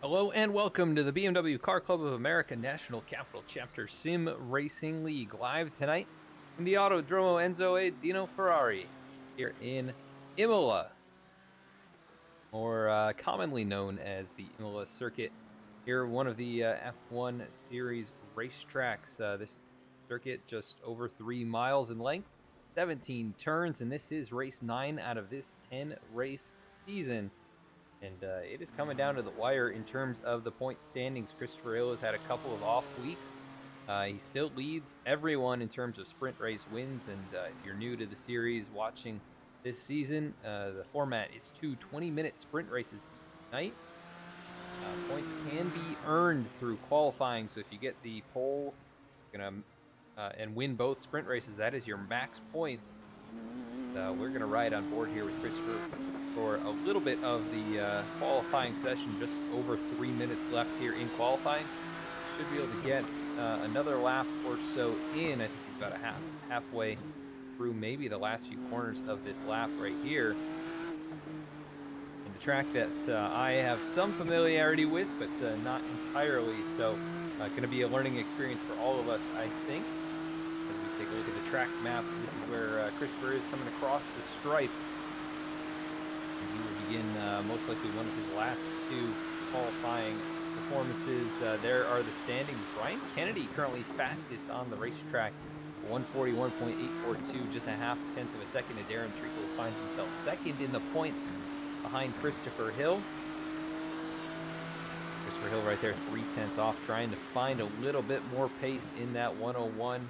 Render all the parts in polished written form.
Hello and welcome to the BMW Car Club of America National Capital Chapter Sim Racing League, live tonight from the Autodromo Enzo A. Dino Ferrari here in Imola, or commonly known as the Imola Circuit. Here, one of the F1 Series racetracks. This circuit just over 3 miles in length, 17 turns, and this is race 9 out of this 10-race season. And it is coming down to the wire in terms of the point standings. Christopher Hill has had a couple of off weeks. He still leads everyone in terms of sprint race wins. And if you're new to the series watching this season, the format is 2 20-minute sprint races each night. Points can be earned through qualifying. So if you get the pole and win both sprint races, that is your max points. We're going to ride on board here with Christopher for a little bit of the qualifying session. Just over 3 minutes left here in qualifying. Should be able to get another lap or so in. I think he's about halfway through maybe the last few corners of this lap right here. And the track that I have some familiarity with, but not entirely. So going to be a learning experience for all of us, I think. As we take a look at the track map, this is where Christopher is coming across the stripe. He will begin most likely one of his last 2 qualifying performances. There are the standings. Brian Kennedy currently fastest on the racetrack, 141.842, just a half-tenth of a second. And Darren Treacle finds himself second in the points behind Christopher Hill. Christopher Hill right there, 3/10 off, trying to find a little bit more pace in that 101.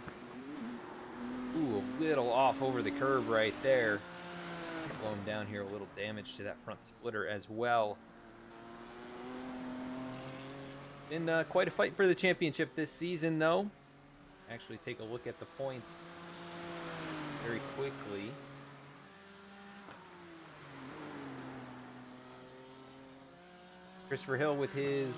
Ooh, a little off over the curb right there. Slow him down here, a little damage to that front splitter as well. Been quite a fight for the championship this season, though. Actually, take a look at the points very quickly. Christopher Hill with his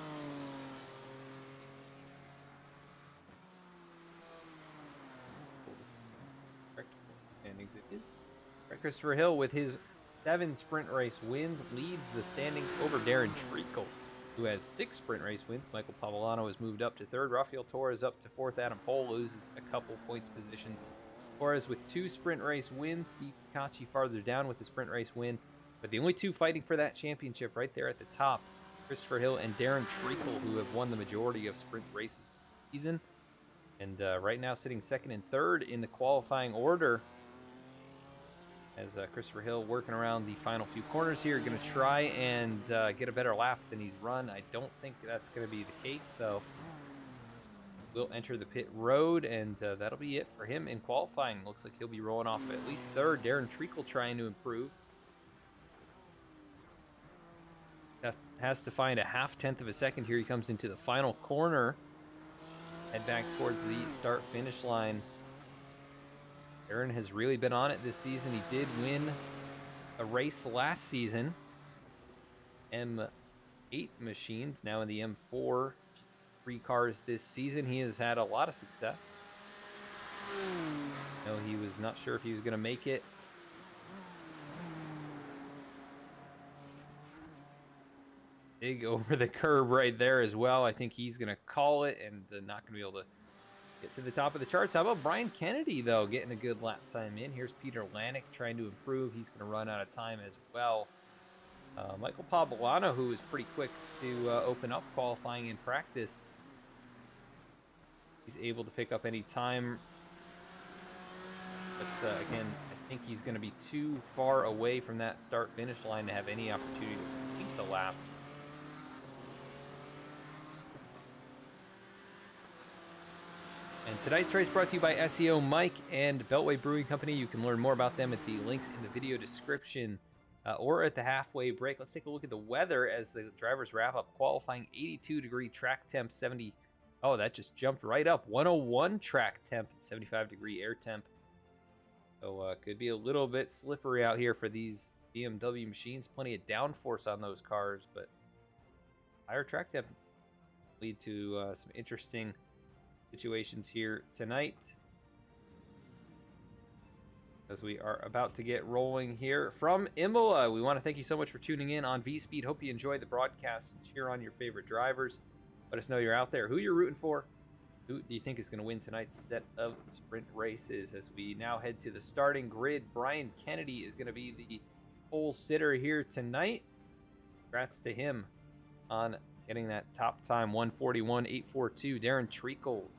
Christopher Hill with his 7 sprint race wins leads the standings over Darren Treacle, who has 6 sprint race wins. Michael Pavlano has moved up to 3rd. Rafael Torres up to 4th. Adam Pohl loses a couple points positions. Torres with 2 sprint race wins. Steve Kachi farther down with the sprint race win. But the only 2 fighting for that championship right there at the top, Christopher Hill and Darren Treacle, who have won the majority of sprint races this season. And right now sitting second and third in the qualifying order. As Christopher Hill working around the final few corners here, going to try and get a better lap than he's run. I don't think that's going to be the case, though. Will enter the pit road, and that'll be it for him in qualifying. Looks like he'll be rolling off at least third. Darren Treacle trying to improve. Has to find a 0.5 of a second here. He comes into the final corner. Head back towards the start-finish line. Aaron has really been on it this season. He did win a race last season. M8 machines, now in the M4 3 cars this season. He has had a lot of success. No, he was not sure if he was going to make it. Big over the curb right there as well. I think he's going to call it and not going to be able to get to the top of the charts. How about Brian Kennedy, though, getting a good lap time in? Here's Peter Lanick trying to improve. He's going to run out of time as well. Michael Pavolano, who was pretty quick to open up qualifying in practice. He's able to pick up any time. But again, I think he's going to be too far away from that start-finish line to have any opportunity to complete the lap. And tonight's race brought to you by SEO Mike and Beltway Brewing Company. You can learn more about them at the links in the video description or at the halfway break. Let's take a look at the weather as the drivers wrap up qualifying. 82-degree track temp, 70. Oh, that just jumped right up. 101 track temp, 75-degree air temp. So could be a little bit slippery out here for these BMW machines. Plenty of downforce on those cars, but higher track temp lead to some interesting situations here tonight as we are about to get rolling here from Imola. We want to thank you so much for tuning in on V-Speed. Hope you enjoy the broadcast. Cheer on your favorite drivers. Let us know you're out there, who you're rooting for. Who do you think is going to win tonight's set of sprint races? As we now head to the starting grid, Brian Kennedy is going to be the pole sitter here tonight. Congrats to him on getting that top time, 141.842. Darren Treacle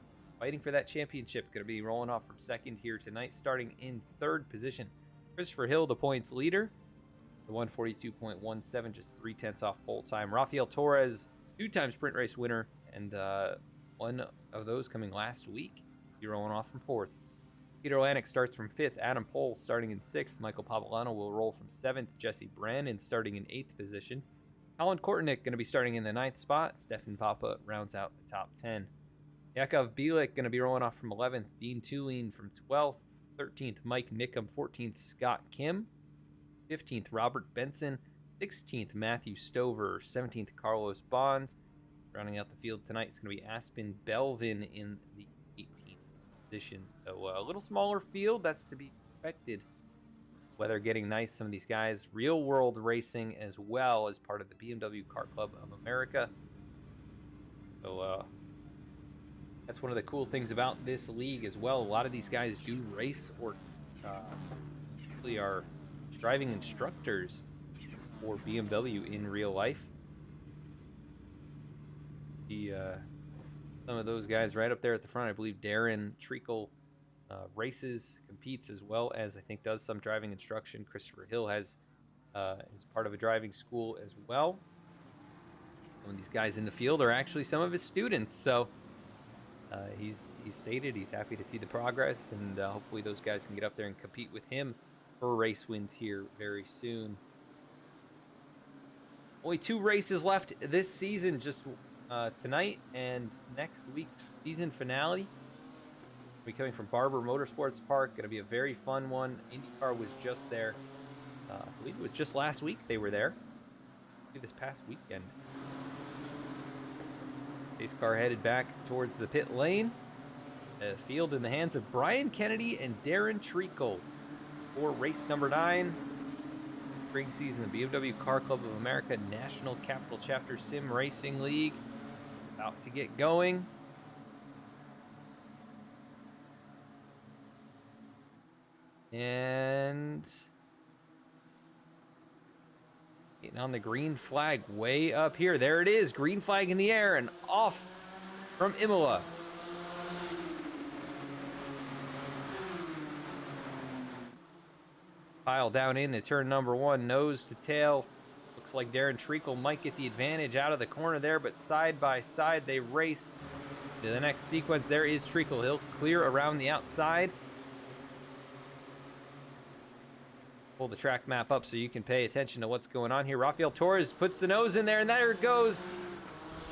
fighting for that championship, going to be rolling off from second here tonight, starting in third position. Christopher Hill, the points leader, the 142.17, just 0.3 off pole time. Rafael Torres, 2-time sprint race winner, and one of those coming last week. He's rolling off from fourth. Peter Lanick starts from fifth. Adam Pohl starting in sixth. Michael Pavolano will roll from seventh. Jesse Brannon starting in eighth position. Colin Kortenick going to be starting in the ninth spot. Stefan Papa rounds out the top 10. Yakov Bielik going to be rolling off from 11th. Dean Tulin from 12th. 13th, Mike Nickum. 14th, Scott Kim. 15th, Robert Benson. 16th, Matthew Stover. 17th, Carlos Bonds. Rounding out the field tonight is going to be Aspen Belvin in the 18th position. So a little smaller field. That's to be expected. Weather getting nice. Some of these guys real world racing as well as part of the BMW Car Club of America. So that's one of the cool things about this league as well. A lot of these guys do race or really are driving instructors for BMW in real life. Some of those guys right up there at the front, I believe Darren Treacle races, competes, as well as I think does some driving instruction. Christopher Hill is part of a driving school as well. Some of these guys in the field are actually some of his students, so he's stated he's happy to see the progress, and hopefully those guys can get up there and compete with him for race wins here very soon. Only 2 races left this season, just tonight and next week's season finale. We're coming from Barber Motorsports Park. Going to be a very fun one. IndyCar was just there. I believe it was just last week they were there. This past weekend. Pace car headed back towards the pit lane. The field in the hands of Brian Kennedy and Darren Treacle for race number 9. Spring season, the BMW Car Club of America National Capital Chapter Sim Racing League. About to get going. And getting on the green flag way up here. There it is. Green flag in the air and off from Imola. Pile down into turn number 1, nose to tail. Looks like Darren Treacle might get the advantage out of the corner there, but side by side they race to the next sequence. There is Treacle. He'll clear around the outside. Pull the track map up so you can pay attention to what's going on here. Rafael Torres puts the nose in there, and there it goes.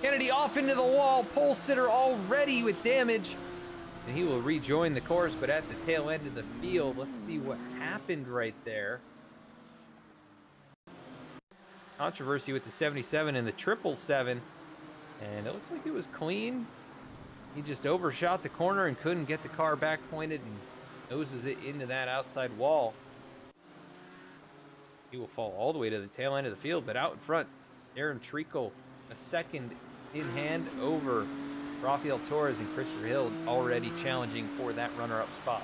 Kennedy off into the wall. Pole sitter already with damage. And he will rejoin the course, but at the tail end of the field. Let's see what happened right there. Controversy with the 77 and the 777. And it looks like it was clean. He just overshot the corner and couldn't get the car back pointed and noses it into that outside wall. He will fall all the way to the tail end of the field, but out in front, Darren Treacle, a second in hand over Rafael Torres, and Christopher Hill already challenging for that runner-up spot.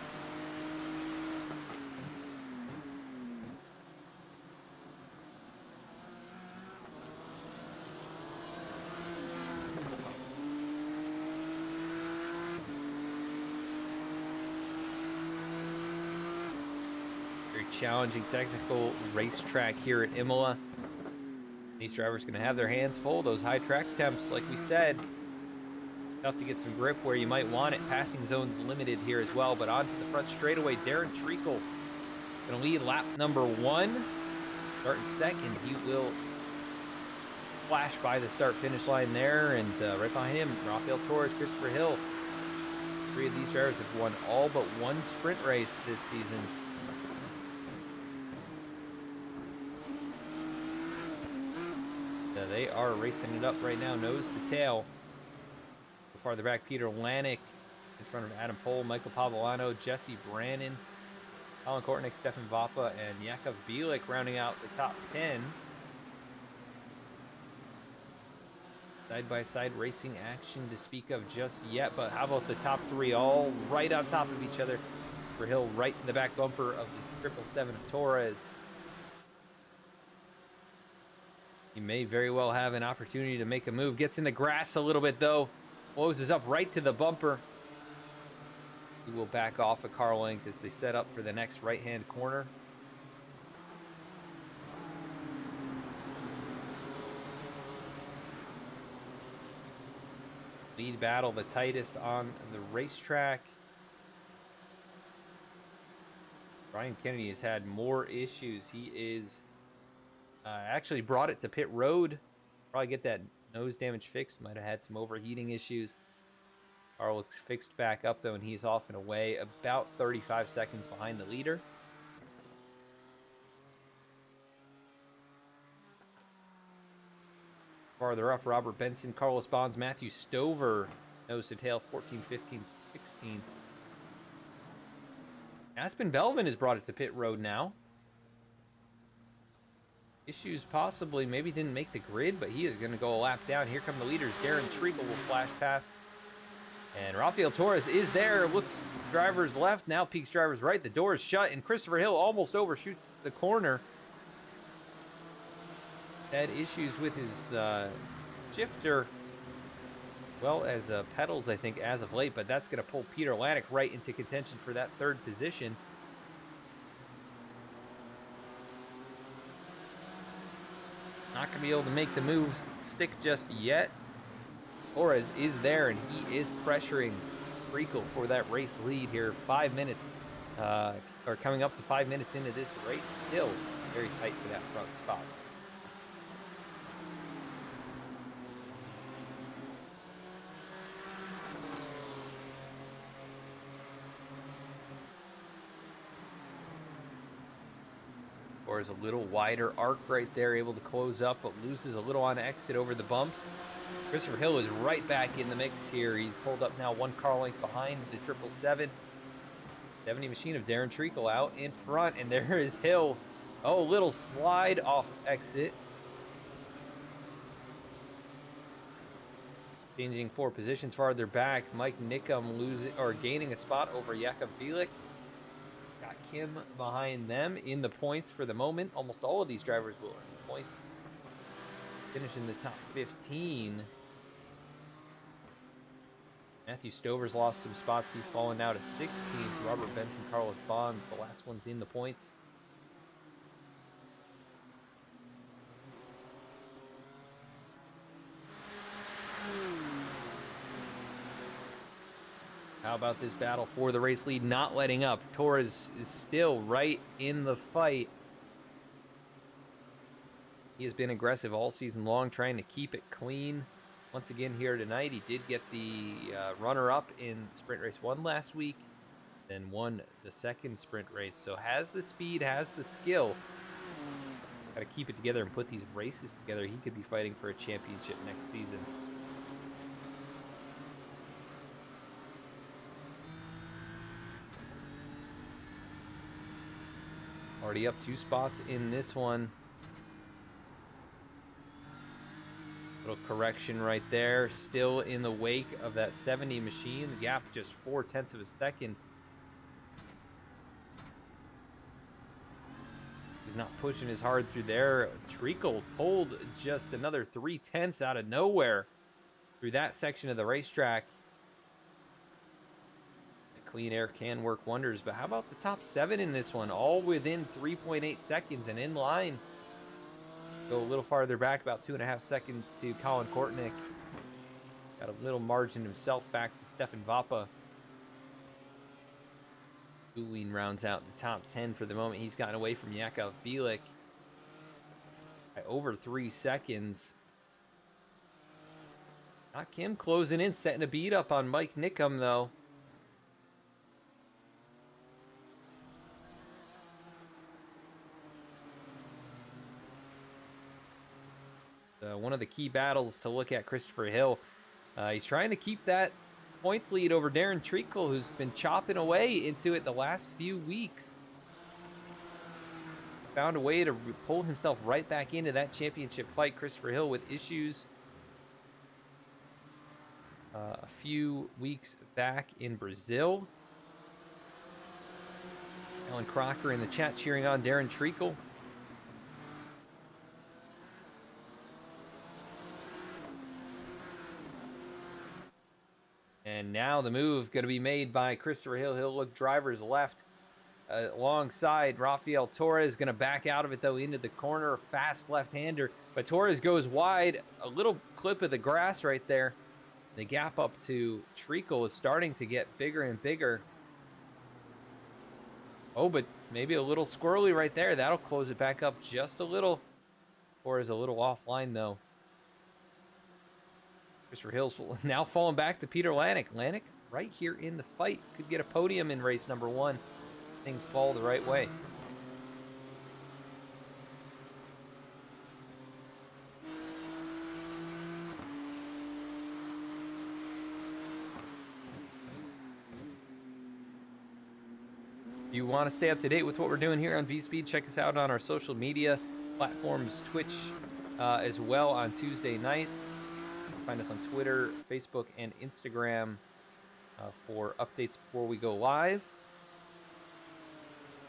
Very challenging technical racetrack here at Imola. These drivers going to have their hands full. Those high track temps, like we said, tough to get some grip where you might want it. Passing zones limited here as well, but onto the front straightaway, Darren Treacle going to lead lap number 1. Starting second, he will flash by the start-finish line there, and right behind him, Rafael Torres, Christopher Hill. 3 of these drivers have won all but one sprint race this season. They are racing it up right now, nose to tail. Farther back, Peter Lanik in front of Adam Pohl, Michael Pavlano, Jesse Brannon, Colin Kortnick, Stefan Vapa, and Jakub Bielik rounding out the top 10. Side-by-side racing action to speak of just yet, but how about the top 3 all right on top of each other? For Hill right to the back bumper of the 777 of Torres. He may very well have an opportunity to make a move. Gets in the grass a little bit, though. Closes up right to the bumper. He will back off a car length as they set up for the next right-hand corner. Lead battle, the tightest on the racetrack. Brian Kennedy has had more issues. He is actually brought it to pit road. Probably get that nose damage fixed. Might have had some overheating issues. Car looks fixed back up though, and he's off and away, about 35 seconds behind the leader. Farther up, Robert Benson, Carlos Bonds, Matthew Stover, nose to tail, 14th, 15th, 16th. Aspen Belvin has brought it to pit road now. Issues possibly, maybe didn't make the grid, but he is going to go a lap down. Here come the leaders. Darren Treacle will flash past. And Rafael Torres is there. Looks drivers left, now peaks drivers right. The door is shut, and Christopher Hill almost overshoots the corner. Had issues with his shifter, well, as pedals, I think, as of late, but that's going to pull Peter Lanik right into contention for that 3rd position. Not going to be able to make the moves stick just yet. Torres is there, and he is pressuring Treacle for that race lead here. 5 minutes, or coming up to 5 minutes into this race, still very tight for that front spot. Or is a little wider arc right there, able to close up, but loses a little on exit over the bumps. Christopher Hill is right back in the mix here. He's pulled up now 1 car length behind the 777. 70 machine of Darren Treacle out in front, and there is Hill. Oh, little slide off exit. Changing 4 positions farther back. Mike Nickum losing or gaining a spot over Jakub Bielik. Got Kim behind them in the points for the moment. Almost all of these drivers will earn points. Finish in the top 15. Matthew Stover's lost some spots. He's fallen now to 16th. Robert Benson, Carlos Bonds, the last one's in the points. How about this battle for the race lead, not letting up? Torres is still right in the fight. He has been aggressive all season long, trying to keep it clean. Once again here tonight, he did get the runner-up in Sprint Race 1 last week, then won the second sprint race. So has the speed, has the skill. Got to keep it together and put these races together. He could be fighting for a championship next season. Already up 2 spots in this one. Little correction right there. Still in the wake of that 70 machine. The gap just 0.4 of a second. He's not pushing as hard through there. Treacle pulled just another 0.3 out of nowhere through that section of the racetrack. The clean air can work wonders, but how about the top 7 in this one? All within 3.8 seconds and in line. Go a little farther back, about 2.5 seconds to Colin Kortnick. Got a little margin himself back to Stefan Vapa. Ulin rounds out the top 10 for the moment. He's gotten away from Yakov Bielik by over 3 seconds. Not Kim closing in, setting a beat up on Mike Nickham, though. One of the key battles to look at, Christopher Hill. He's trying to keep that points lead over Darren Treacle, who's been chopping away into it the last few weeks. Found a way to pull himself right back into that championship fight. Christopher Hill with issues a few weeks back in Brazil. Alan Crocker in the chat cheering on Darren Treacle. And now the move going to be made by Christopher Hill. He'll look drivers left alongside Rafael Torres. Going to back out of it, though, into the corner. Fast left-hander. But Torres goes wide. A little clip of the grass right there. The gap up to Treacle is starting to get bigger and bigger. Oh, but maybe a little squirrely right there. That'll close it back up just a little. Torres a little offline, though. Christopher Hill's now falling back to Peter Lanik. Lanik right here in the fight. Could get a podium in race number 1. Things fall the right way. If you want to stay up to date with what we're doing here on V-Speed, check us out on our social media platforms, Twitch as well on Tuesday nights. Find us on Twitter, Facebook, and Instagram for updates before we go live.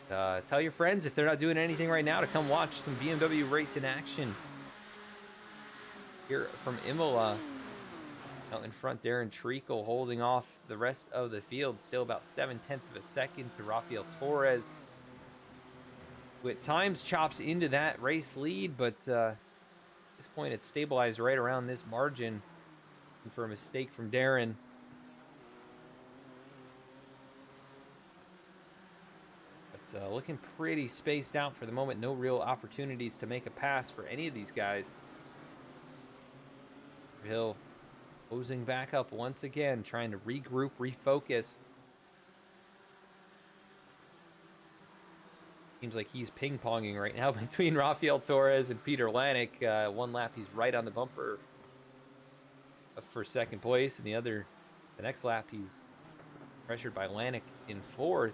Tell your friends, if they're not doing anything right now, to come watch some BMW race in action. Here from Imola. Out in front, Darren Treacle holding off the rest of the field. Still about 0.7 of a second to Rafael Torres, who at times chops into that race lead, but at this point it's stabilized right around this margin. And for a mistake from Darren. But looking pretty spaced out for the moment. No real opportunities to make a pass for any of these guys. Hill closing back up once again, trying to regroup, refocus. Seems like he's ping-ponging right now between Rafael Torres and Peter Lanik. One lap, he's right on the bumper for second place, and the next lap, he's pressured by Lanik in 4th.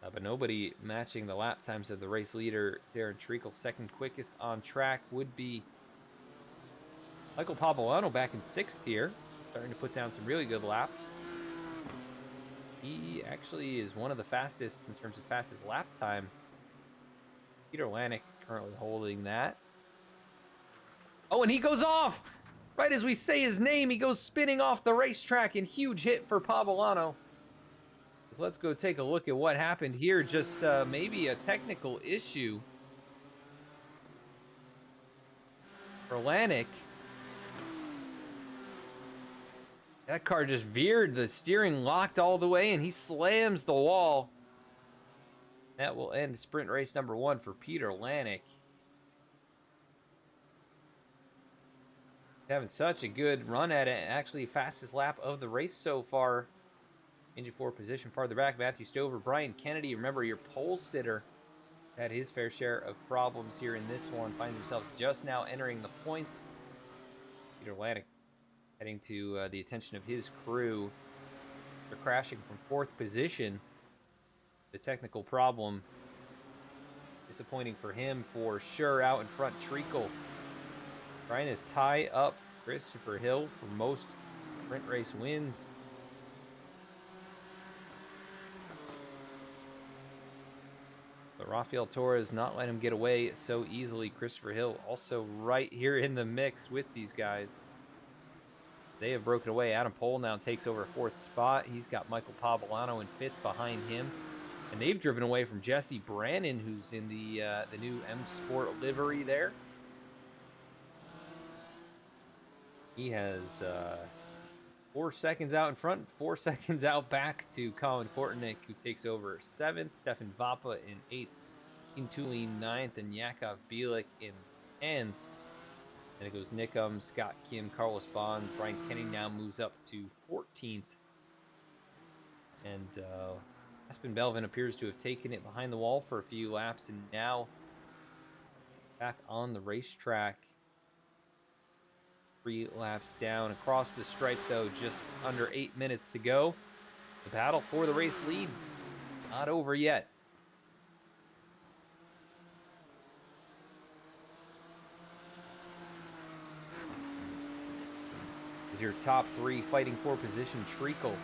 But nobody matching the lap times of the race leader, Darren Treacle. Second quickest on track would be Michael Pavolano back in 6th here, starting to put down some really good laps. He actually is one of the fastest in terms of fastest lap time. Peter Lanik currently holding that. Oh, and he goes off! Right as we say his name, he goes spinning off the racetrack, and huge hit for Pavolano. So let's go take a look at what happened here. Just maybe a technical issue for Lanik. That car just veered, the steering locked all the way, and he slams the wall. That will end sprint race number 1 for Peter Lanick. Having such a good run at it. Actually, fastest lap of the race so far. Into 4th position farther back, Matthew Stover. Brian Kennedy, remember your pole sitter, had his fair share of problems here in this one. Finds himself just now entering the points. Peter Lanick heading to the attention of his crew. They're crashing from 4th position. The technical problem, disappointing for him for sure. Out in front, Treacle trying to tie up Christopher Hill for most sprint race wins. But Rafael Torres not let him get away so easily. Christopher Hill also right here in the mix with these guys. They have broken away. Adam Pohl now takes over 4th spot. He's got Michael Pavolano in 5th behind him. And they've driven away from Jesse Brannon, who's in the new M Sport livery there. He has 4 seconds out in front, 4 seconds out back to Colin Kortenick, who takes over 7th. Stefan Vapa in 8th. Ian Tulin 9th, and Yakov Bielik in 10th. And it goes Nickum, Scott Kim, Carlos Bonds. Brian Kenny now moves up to 14th. And Aspen Belvin appears to have taken it behind the wall for a few laps, and now back on the racetrack. 3 laps down across the stripe, though, just under 8 minutes to go. The battle for the race lead not over yet. Is your top 3 fighting for position. Treacle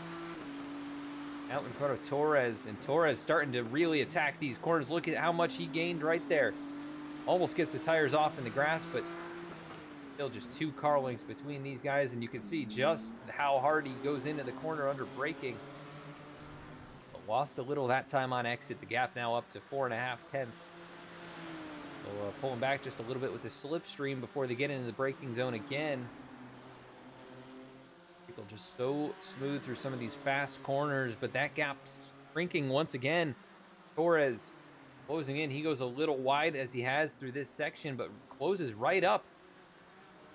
out in front of Torres, and Torres starting to really attack these corners. Look at how much he gained right there. Almost gets the tires off in the grass, but still just 2 car lengths between these guys, and you can see just how hard he goes into the corner under braking. But lost a little that time on exit. The gap now up to 4.5 tenths. So pulling back just a little bit with the slipstream before they get into the braking zone again. People just so smooth through some of these fast corners, but that gap's shrinking once again. Torres closing in. He goes a little wide as he has through this section, but closes right up.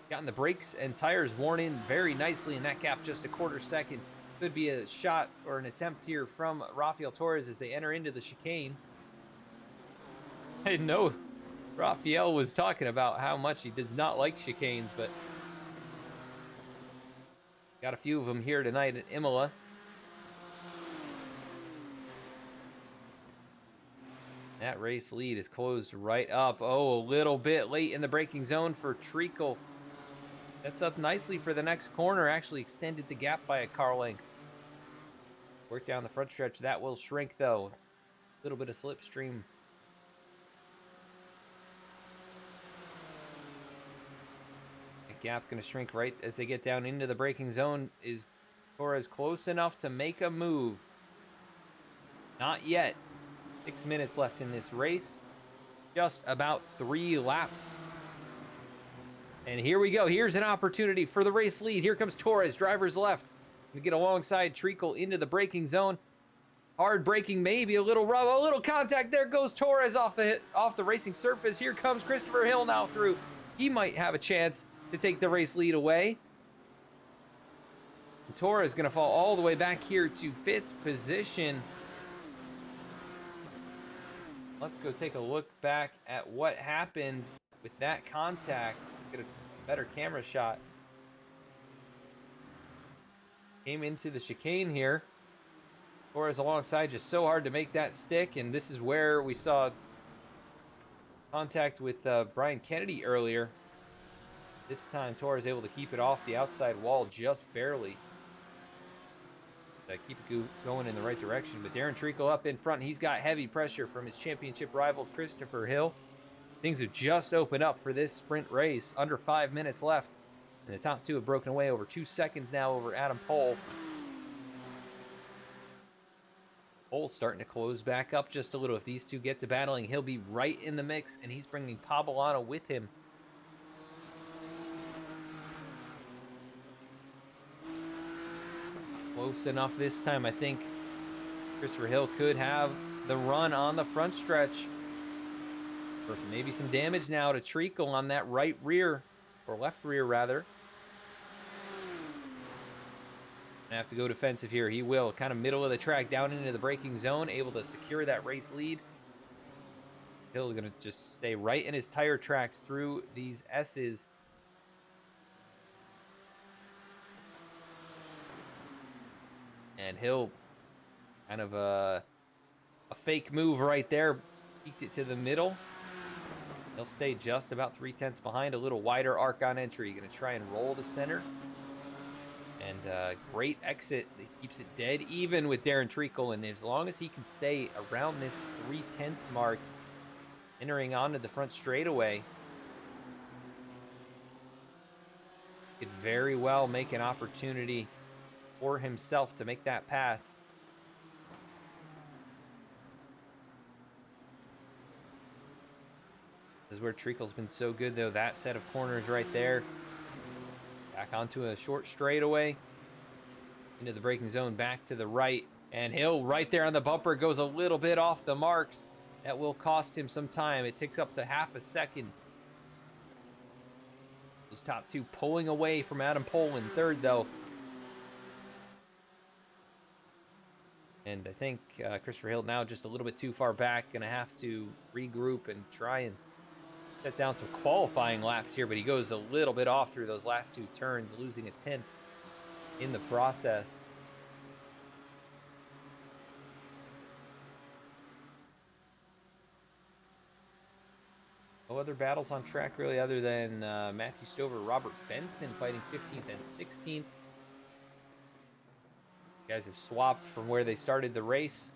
Gotten the brakes and tires worn in very nicely, and that gap just a 1/4 second. Could be a shot or an attempt here from Rafael Torres as they enter into the chicane. I know Rafael was talking about how much he does not like chicanes, but got a few of them here tonight at IMOLA. That race lead is closed right up. Oh, a little bit late in the braking zone for Treacle. That's up nicely for the next corner. Actually extended the gap by a car length. Work down the front stretch. That will shrink, though. A little bit of slipstream. The gap going to shrink right as they get down into the braking zone. Is Torres close enough to make a move? Not yet. 6 minutes left in this race. Just about 3 laps. And here we go. Here's an opportunity for the race lead. Here comes Torres, driver's left. We get alongside Treacle into the braking zone. Hard braking, maybe a little rub, a little contact. There goes Torres off the racing surface. Here comes Christopher Hill now through. He might have a chance to take the race lead away. And Torres going to fall all the way back here to 5th position. Let's go take a look back at what happened with that contact. Let's get a better camera shot. Came into the chicane here. Torres alongside, just so hard to make that stick, and this is where we saw contact with Brian Kennedy earlier. This time Torres able to keep it off the outside wall just barely. Keep it going in the right direction, but Darren Treacle up in front. He's got heavy pressure from his championship rival Christopher Hill. Things have just opened up for this sprint race. Under 5 minutes left. And the top 2 have broken away over 2 seconds now over Adam Pohl. Pohl starting to close back up just a little. If these 2 get to battling, he'll be right in the mix, and he's bringing Pavolano with him. Close enough this time. I think Christopher Hill could have the run on the front stretch. Or maybe some damage now to Treacle on that right rear, or left rear rather. I have to go defensive here. He will. Kind of middle of the track, down into the braking zone, able to secure that race lead. Hill going to just stay right in his tire tracks through these S's. And Hill, kind of a fake move right there, peeked it to the middle. He'll stay just about 3/10 behind, a little wider arc on entry. Going to try and roll to center. And great exit. He keeps it dead even with Darren Treacle. And as long as he can stay around this 3/10 mark, entering onto the front straightaway, could very well make an opportunity for himself to make that pass. This is where Treacle's been so good, though. That set of corners right there. Back onto a short straightaway. Into the braking zone, back to the right. And Hill right there on the bumper goes a little bit off the marks. That will cost him some time. It takes up to half a second. Those top two pulling away from Adam Poland. Third, though. And I think Christopher Hill now just a little bit too far back. Going to have to regroup and try and set down some qualifying laps here. But he goes a little bit off through those last two turns, losing a 10th in the process. No other battles on track really other than Matthew Stover, Robert Benson fighting 15th and 16th. Guys have swapped from where they started the race.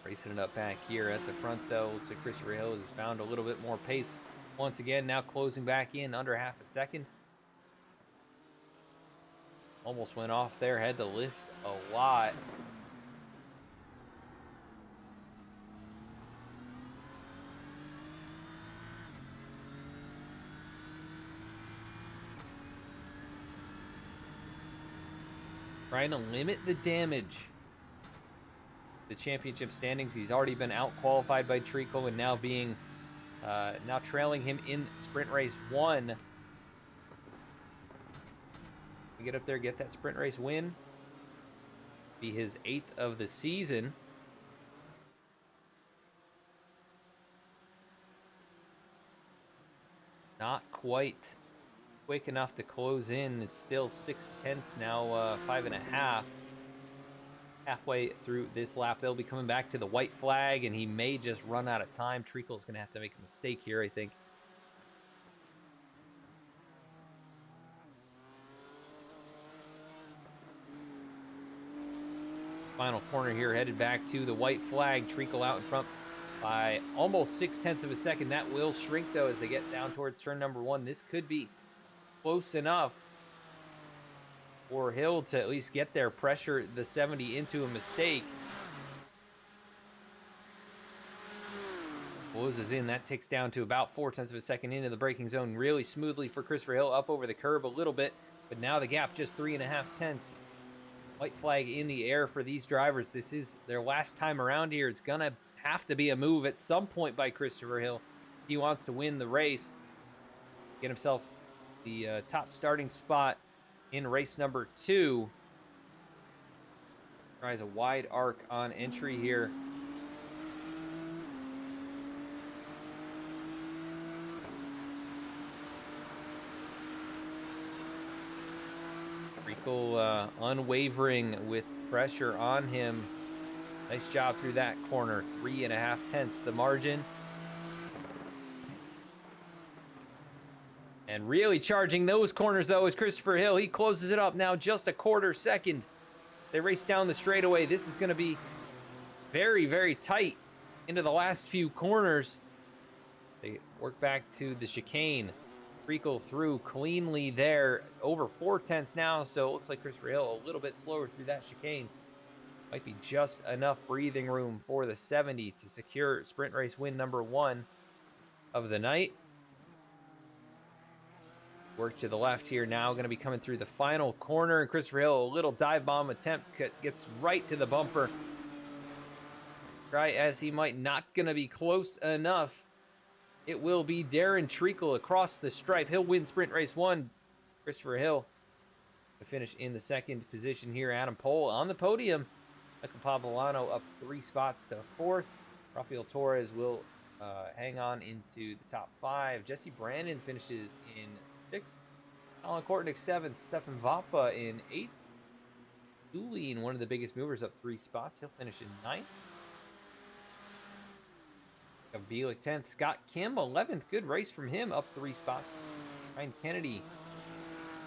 Racing it up back here at the front, though. Looks like Christopher Hill has found a little bit more pace once again. Now closing back in under half a second. Almost went off there. Had to lift a lot. Trying to limit the damage. The championship standings. He's already been out qualified by Treacle and now being now trailing him in sprint race 1. We get up there, get that sprint race win. Be his 8th of the season. Not quite quick enough to close in. It's still 6/10 now, 5.5. Halfway through this lap, they'll be coming back to the white flag, and he may just run out of time. Treacle's going to have to make a mistake here, I think. Final corner here, headed back to the white flag. Treacle out in front by almost 6/10 of a second. That will shrink, though, as they get down towards turn number 1. This could be close enough for Hill to at least get there, pressure the 70 into a mistake. Closes in. That ticks down to about 4/10 of a second into the braking zone. Really smoothly for Christopher Hill, up over the curb a little bit, but now the gap just 3.5 tenths. White flag in the air for these drivers. This is their last time around here. It's gonna have to be a move at some point by Christopher Hill. He wants to win the race, get himself the top starting spot in race number 2. Tries a wide arc on entry here. Treacle unwavering with pressure on him. Nice job through that corner. 3.5 tenths the margin. And really charging those corners, though, is Christopher Hill. He closes it up now just a quarter second. They race down the straightaway. This is going to be very, very tight into the last few corners. They work back to the chicane. Treacle through cleanly there. Over 4/10 now, so it looks like Christopher Hill a little bit slower through that chicane. Might be just enough breathing room for the 70 to secure sprint race win number 1 of the night. Work to the left here now, going to be coming through the final corner. And Christopher Hill, a little dive bomb attempt, gets right to the bumper. Try as he might, not going to be close enough. It will be Darren Treacle across the stripe. He'll win sprint race 1. Christopher Hill to finish in the 2nd position here. Adam Pohl on the podium. Michael Pavolano up 3 spots to 4th. Rafael Torres will hang on into the top 5. Jesse Brandon finishes in 6th. Colin Kortnick 7th. Stefan Vappa in 8th. Doolin, one of the biggest movers, up 3 spots. He'll finish in 9th. Bielik 10th. Scott Kim 11th. Good race from him, up 3 spots. Ryan Kennedy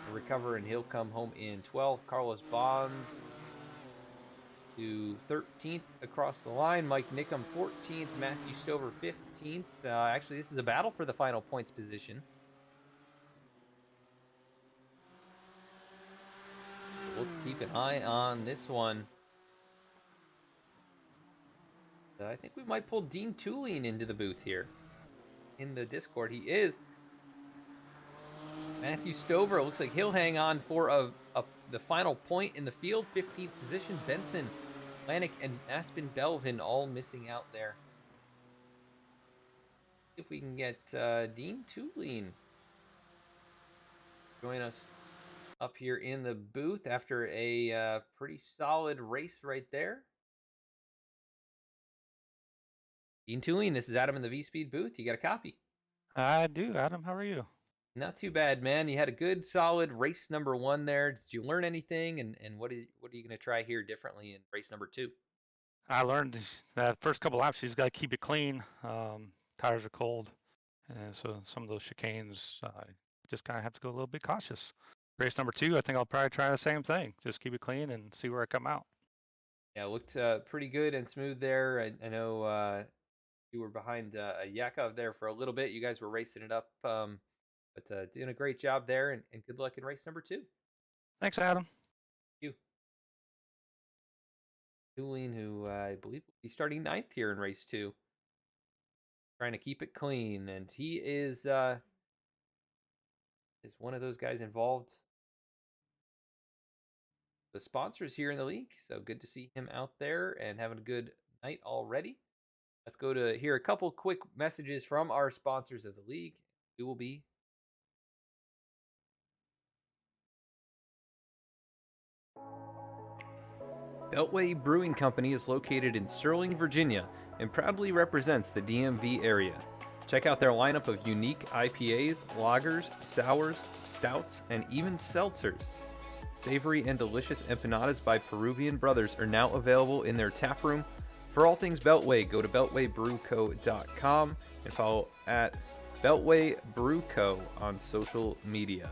will recover and he'll come home in 12th. Carlos Bonds to 13th across the line. Mike Nickham 14th. Matthew Stover 15th. Actually, this is a battle for the final points position. We'll keep an eye on this one. I think we might pull Dean Tulane into the booth here. In the Discord, he is. Matthew Stover, looks like he'll hang on for the final point in the field. 15th position. Benson, Lanik, and Aspen Belvin all missing out there. If we can get Dean Tulane join us up here in the booth after a pretty solid race right there. Dean Tulane, this is Adam in the V-Speed booth. You got a copy? I do, Adam. How are you? Not too bad, man. You had a good, solid race number 1 there. Did you learn anything? And what are you going to try here differently in race number 2? I learned that first couple laps, you just got to keep it clean. Tires are cold. And so some of those chicanes, just kind of have to go a little bit cautious. Race number 2, I think I'll probably try the same thing. Just keep it clean and see where I come out. Yeah, it looked pretty good and smooth there. I know you were behind Yakov there for a little bit. You guys were racing it up, but doing a great job there, and good luck in race number 2. Thanks, Adam. Thank you. Tulane, who I believe will be starting 9th here in race 2. Trying to keep it clean, and he is one of those guys involved. The sponsors here in the league, so good to see him out there and having a good night already. Let's go to hear a couple quick messages from our sponsors of the league. We will be Beltway Brewing Company is located in Sterling, Virginia, and proudly represents the DMV area. Check out their lineup of unique IPAs, lagers, sours, stouts, and even seltzers. Savory and delicious empanadas by Peruvian Brothers are now available in their tap room. For all things Beltway, go to beltwaybrewco.com and follow at Beltway Brew Co. on social media.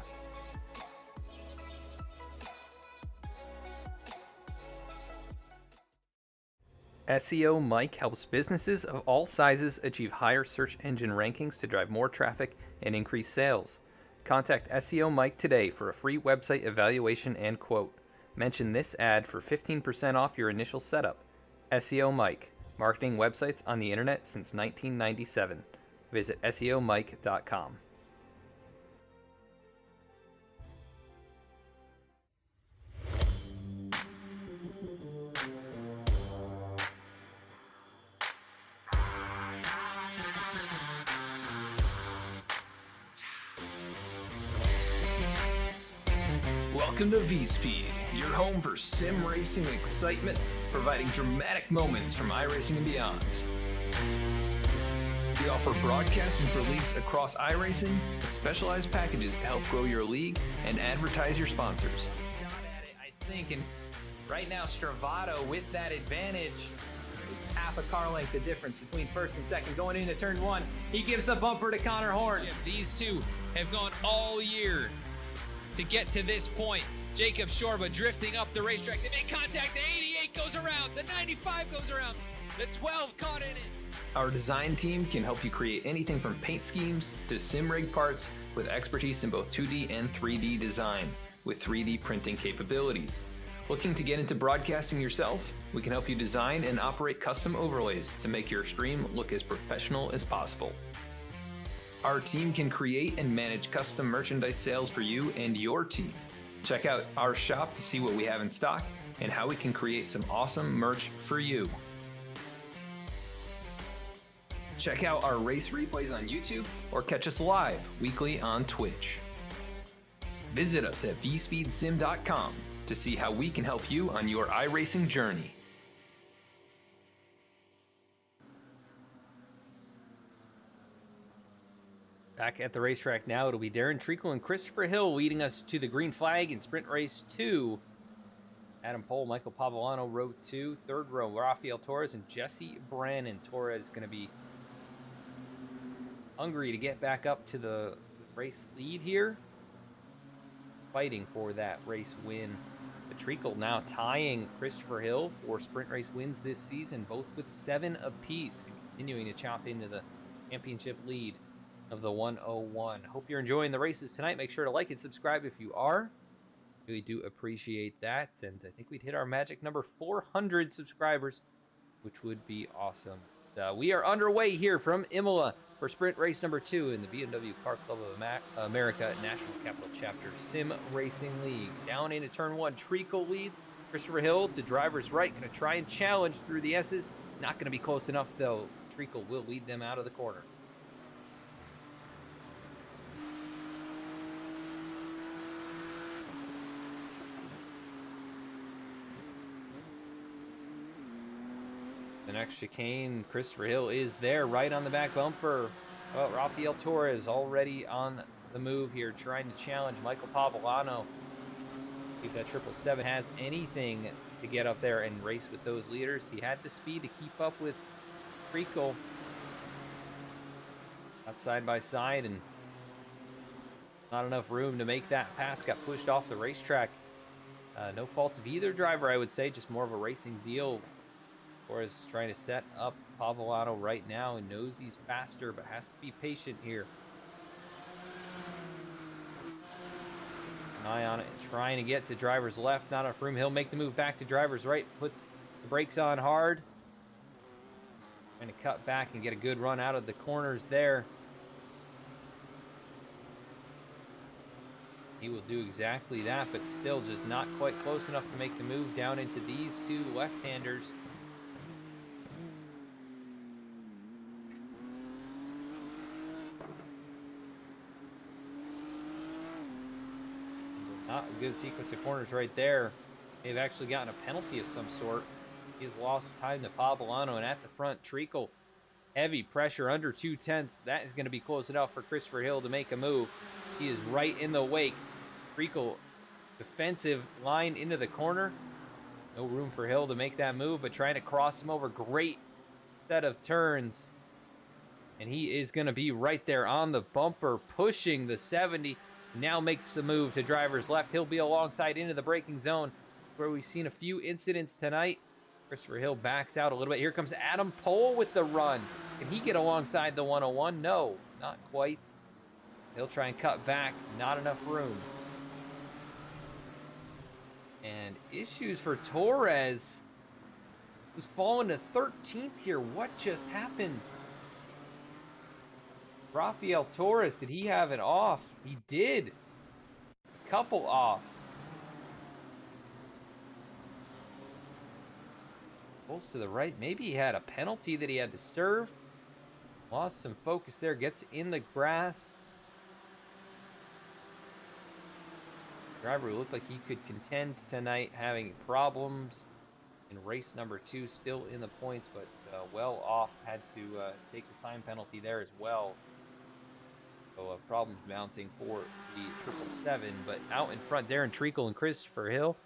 SEO Mike helps businesses of all sizes achieve higher search engine rankings to drive more traffic and increase sales. Contact SEO Mike today for a free website evaluation and quote. Mention this ad for 15% off your initial setup. SEO Mike, marketing websites on the internet since 1997. Visit SEOMike.com. Welcome to V-Speed, your home for sim racing excitement, providing dramatic moments from iRacing and beyond. We offer broadcasting for leagues across iRacing with specialized packages to help grow your league and advertise your sponsors. Shot at it, I think, and right now Stravato with that advantage. It's half a car length the difference between first and second going into turn 1. He gives the bumper to Connor Horn. These two have gone all year to get to this point. Jacob Shorba drifting up the racetrack. They make contact. The 88 goes around. The 95 goes around. The 12 caught in it. Our design team can help you create anything from paint schemes to sim rig parts with expertise in both 2D and 3D design with 3D printing capabilities. Looking to get into broadcasting yourself? We can help you design and operate custom overlays to make your stream look as professional as possible. Our team can create and manage custom merchandise sales for you and your team. Check out our shop to see what we have in stock and how we can create some awesome merch for you. Check out our race replays on YouTube or catch us live weekly on Twitch. Visit us at vspeedsim.com to see how we can help you on your iRacing journey. Back at the racetrack now, it'll be Darren Treacle and Christopher Hill leading us to the green flag in Sprint Race 2. Adam Pohl, Michael Pavolano, row 2. Third row, Rafael Torres and Jesse Brannon. Torres going to be hungry to get back up to the race lead here. Fighting for that race win. But Treacle now tying Christopher Hill for sprint race wins this season, both with 7 apiece, and continuing to chop into the championship lead of the 101. Hope you're enjoying the races tonight. Make sure to like and subscribe if you are. Really do appreciate that. And I think we'd hit our magic number 400 subscribers, which would be awesome. We are underway here from Imola for sprint race number 2 in the BMW Car Club of America National Capital Chapter Sim Racing League. Down into turn 1, Treacle leads. Christopher Hill to driver's right, going to try and challenge through the S's. Not going to be close enough though. Treacle will lead them out of the corner. The next chicane, Christopher Hill is there, right on the back bumper. Oh, Rafael Torres already on the move here, trying to challenge Michael Pavolano. If that 777 has anything to get up there and race with those leaders, he had the speed to keep up with Treacle. Not side by side, and not enough room to make that pass. Got pushed off the racetrack. No fault of either driver, I would say, just more of a racing deal. Torres trying to set up Pavolano right now and knows he's faster, but has to be patient here. An eye on it, trying to get to driver's left, not enough room. He'll make the move back to driver's right, puts the brakes on hard. Trying to cut back and get a good run out of the corners there. He will do exactly that, but still just not quite close enough to make the move down into these two left-handers. Not a good sequence of corners right there. They've actually gotten a penalty of some sort. He has lost time to Pavolano, and at the front, Treacle. Heavy pressure under 2/10. That is going to be close enough for Christopher Hill to make a move. He is right in the wake. Treacle, defensive line into the corner. No room for Hill to make that move, but trying to cross him over. Great set of turns. And he is going to be right there on the bumper, pushing the 70. Now makes the move to driver's left. He'll be alongside into the braking zone, where we've seen a few incidents tonight. Christopher Hill backs out a little bit. Here comes Adam Pohl with the run. Can he get alongside the 101? No, not quite. He'll try and cut back. Not enough room. And issues for Torres, who's fallen to 13th here. What just happened? Rafael Torres, did he have it off? He did. A couple offs. Pulls to the right. Maybe he had a penalty that he had to serve. Lost some focus there. Gets in the grass. Driver who looked like he could contend tonight, having problems in race number 2. Still in the points, but well off. Had to take the time penalty there as well. So problems mounting for the 777, but out in front, Darren Treacle and Christopher Hill.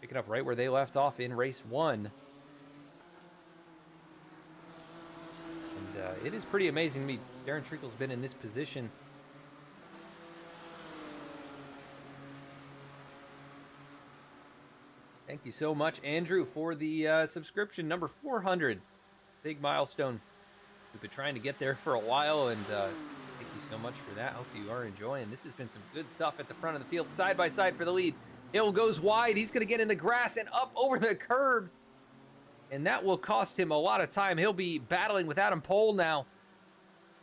Picking up right where they left off in race 1. And it is pretty amazing to me. Darren Treacle's been in this position. Thank you so much, Andrew, for the subscription number 400. Big milestone. We've been trying to get there for a while, and thank you so much for that. Hope you are enjoying. This has been some good stuff at the front of the field, side by side for the lead. Hill goes wide. He's going to get in the grass and up over the curbs, and that will cost him a lot of time. He'll be battling with Adam Pohl now.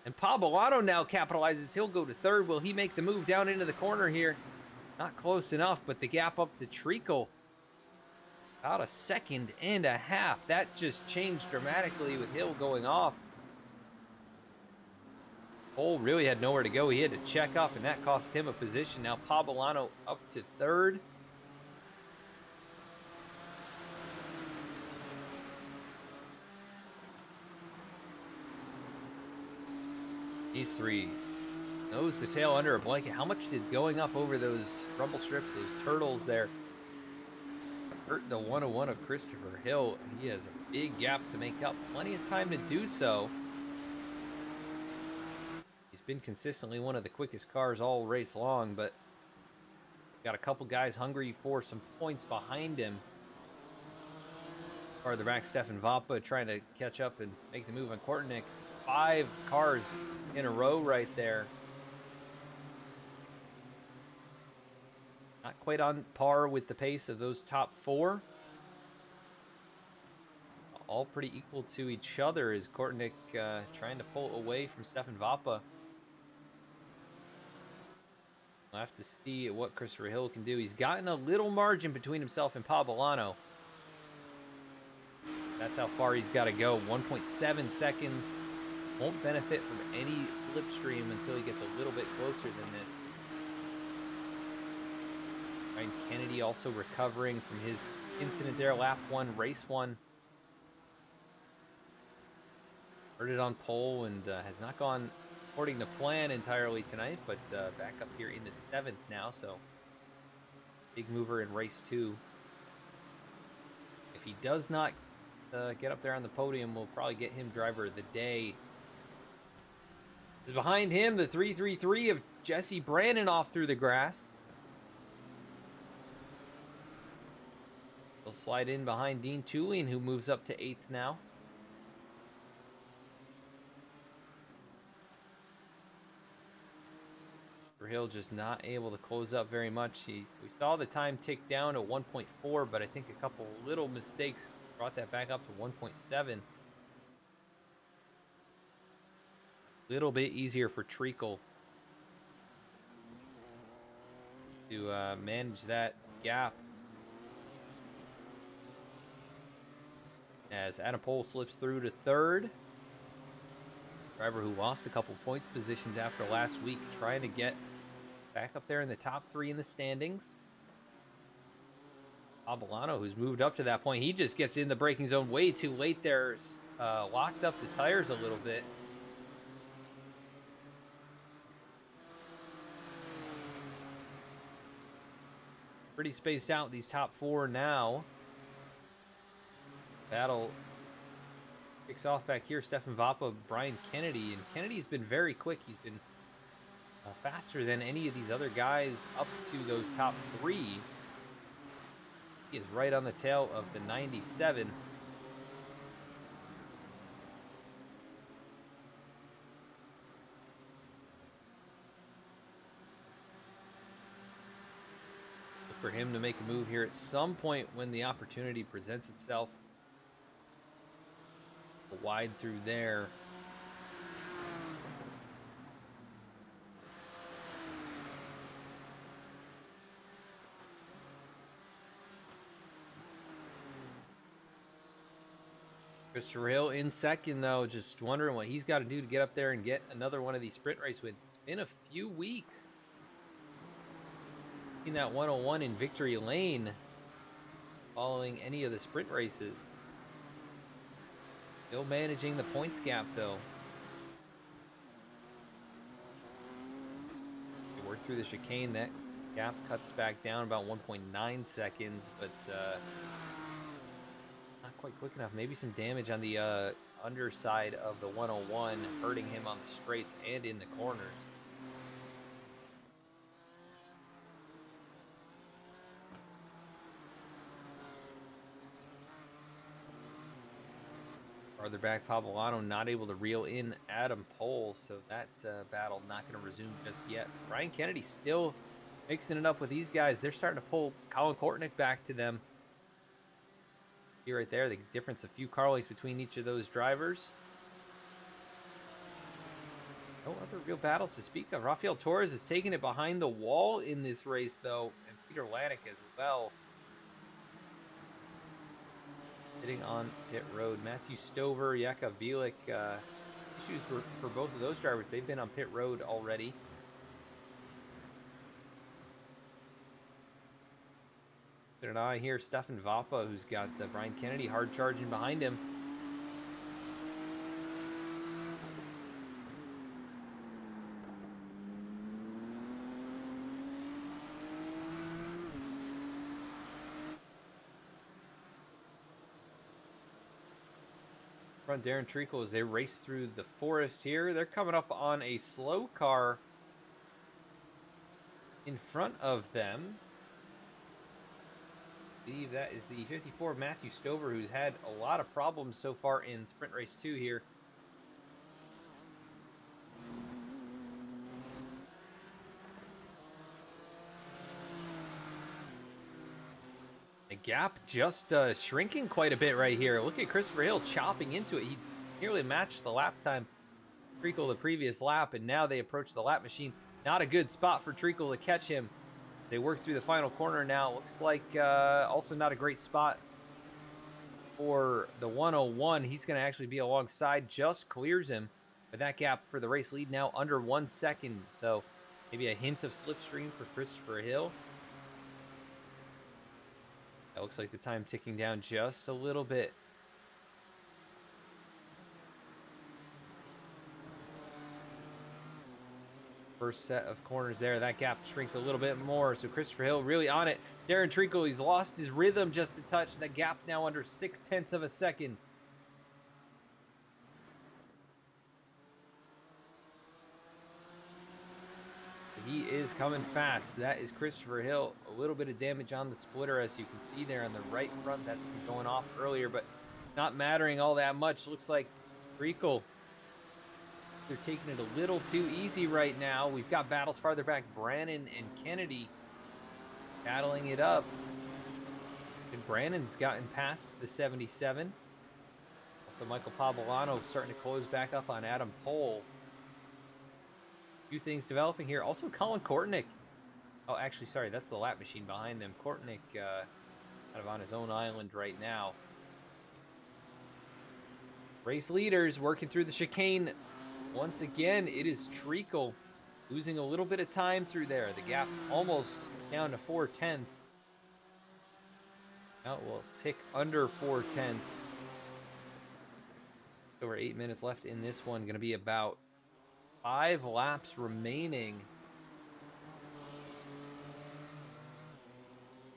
And Pabolano now capitalizes. He'll go to third. Will he make the move down into the corner here? Not close enough, but the gap up to Treacle. About a second and a half. That just changed dramatically with Hill going off. Cole really had nowhere to go. He had to check up, and that cost him a position. Now Pabolano up to third. These three, nose to tail under a blanket. How much did going up over those rumble strips, those turtles there, hurt the 101 of Christopher Hill? He has a big gap to make up. Plenty of time to do so. He's been consistently one of the quickest cars all race long, but got a couple guys hungry for some points behind him. Farther back, Stefan Vapa trying to catch up and make the move on Kortenick. 5 cars in a row right there. Not quite on par with the pace of those top 4. All pretty equal to each other as Kortenick trying to pull away from Stefan Vapa. We'll have to see what Christopher Hill can do. He's gotten a little margin between himself and Pabolano. That's how far he's got to go. 1.7 seconds. Won't benefit from any slipstream until he gets a little bit closer than this. Ryan Kennedy also recovering from his incident there. Lap 1, race 1. Started on pole and has not gone according to plan entirely tonight, but back up here in the 7th now, so big mover in race 2. If he does not get up there on the podium, we'll probably get him driver of the day. Behind him, the 333 of Jesse Brannon off through the grass. He'll slide in behind Dean Tulien, who moves up to 8th now. Hill just not able to close up very much. We saw the time tick down to 1.4, but I think a couple little mistakes brought that back up to 1.7. Little bit easier for Treacle to manage that gap. As Adam Pohl slips through to 3rd. Driver who lost a couple points positions after last week, trying to get back up there in the top 3 in the standings. Pabolano, who's moved up to that point, he just gets in the braking zone way too late there. Locked up the tires a little bit. Pretty spaced out, these top 4 now. Battle kicks off back here. Stefan Vapa, Brian Kennedy. And Kennedy's been very quick. He's been faster than any of these other guys up to those top 3. He is right on the tail of the 97. Look for him to make a move here at some point when the opportunity presents itself. Wide through there. Christopher Hill in 2nd, though, just wondering what he's got to do to get up there and get another one of these sprint race wins. It's been a few weeks. Seen that 101 in victory lane following any of the sprint races. Still managing the points gap, though. They work through the chicane. That gap cuts back down about 1.9 seconds, but not quite quick enough. Maybe some damage on the underside of the 101, hurting him on the straights and in the corners. Farther back, Pabolano not able to reel in Adam Pohl, so that battle not going to resume just yet. Ryan Kennedy still mixing it up with these guys. They're starting to pull Colin Kortenick back to them. See right there, the difference, a few car lengths between each of those drivers. No other real battles to speak of. Rafael Torres is taking it behind the wall in this race, though, and Peter Lanik as well. Sitting on pit road. Matthew Stover, Jakub Bielik, issues for both of those drivers. They've been on pit road already. Got an eye here, Stefan Vapa, who's got Brian Kennedy hard charging behind him. Front Darren Treacle as they race through the forest here. They're coming up on a slow car in front of them. I believe that is the 54 Matthew Stover, who's had a lot of problems so far in Sprint Race 2 here. The gap just shrinking quite a bit right here. Look at Christopher Hill chopping into it. He nearly matched the lap time Treacle the previous lap, and now they approach the lap machine. Not a good spot for Treacle to catch him. They work through the final corner now. Looks like also not a great spot for the 101. He's going to actually be alongside, just clears him. But that gap for the race lead now under 1 second. So maybe a hint of slipstream for Christopher Hill. That looks like the time ticking down just a little bit. First set of corners there. That gap shrinks a little bit more. So Christopher Hill really on it. Darren Treacle, he's lost his rhythm just a touch. That gap now under 0.6 of a second. He is coming fast. That is Christopher Hill. A little bit of damage on the splitter, as you can see there on the right front. That's from going off earlier, but not mattering all that much. Looks like Treacle, they're taking it a little too easy right now. We've got battles farther back. Brannon and Kennedy battling it up. And Brannon's gotten past the 77. Also, Michael Pavolano starting to close back up on Adam Pohl. Few things developing here. Also, Colin Kortnick. Oh, actually, sorry, that's the lap machine behind them. Kortnick kind of on his own island right now. Race leaders working through the chicane. Once again, it is Treacle losing a little bit of time through there. The gap almost down to 0.4. Now it will tick under 0.4. Over 8 minutes left in this one. Going to be about 5 laps remaining.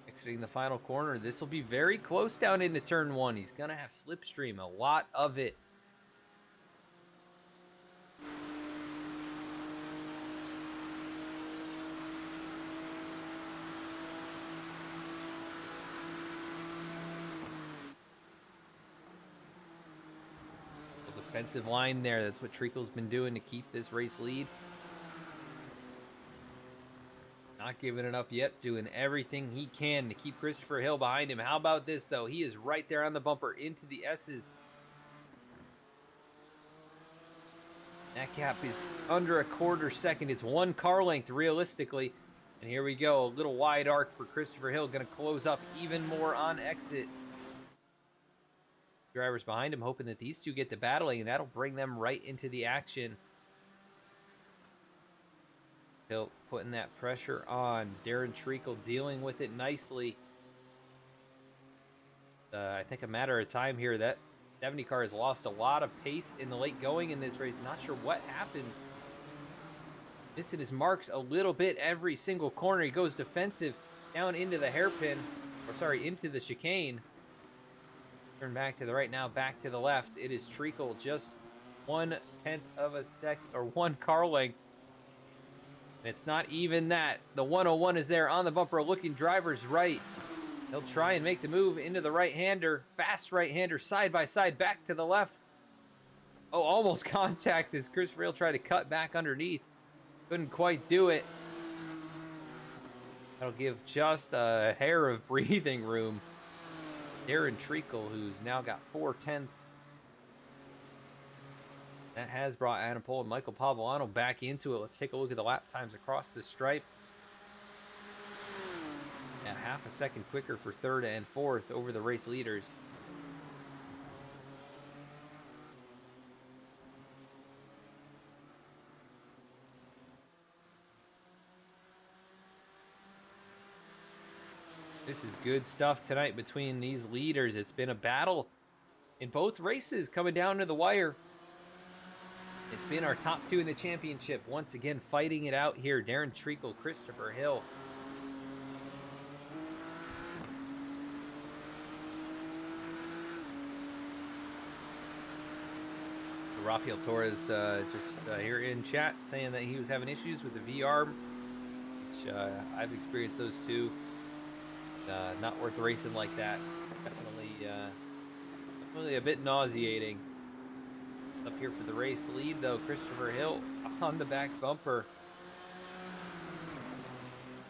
Exiting the final corner. This will be very close down into turn 1. He's going to have slipstream, a lot of it. Defensive line there. That's what Treacle's been doing to keep this race lead. Not giving it up yet. Doing everything he can to keep Christopher Hill behind him. How about this, though? He is right there on the bumper into the S's. That gap is under a 1/4 second. It's 1 car length, realistically. And here we go. A little wide arc for Christopher Hill. Going to close up even more on exit. Drivers behind him hoping that these two get to battling, and that'll bring them right into the action. Hill putting that pressure on. Darren Treacle dealing with it nicely. I think a matter of time here. That 70 car has lost a lot of pace in the late going in this race. Not sure what happened. Missing his marks a little bit every single corner. He goes defensive down into the hairpin, or sorry, into the chicane. Turn back to the right now, back to the left. It is Treacle, just 1/10 of a second, or 1 car length. And it's not even that. The 101 is there on the bumper, looking driver's right. He'll try and make the move into the right-hander. Fast right-hander, side by side, back to the left. Oh, almost contact as Christopher Hill tried to cut back underneath. Couldn't quite do it. That'll give just a hair of breathing room. Darren Treacle, who's now got 0.4 That has brought Adam Pole and Michael Pavolano back into it. Let's take a look at the lap times across the stripe. Yeah, half a second quicker for third and fourth over the race leaders. This is good stuff tonight between these leaders. It's been a battle in both races coming down to the wire. It's been our top two in the championship. Once again, fighting it out here. Darren Treacle, Christopher Hill. Rafael Torres just here in chat saying that he was having issues with the VR, which I've experienced those too. Not worth racing like that. Definitely a bit nauseating. Up here for the race lead though, Christopher Hill on the back bumper.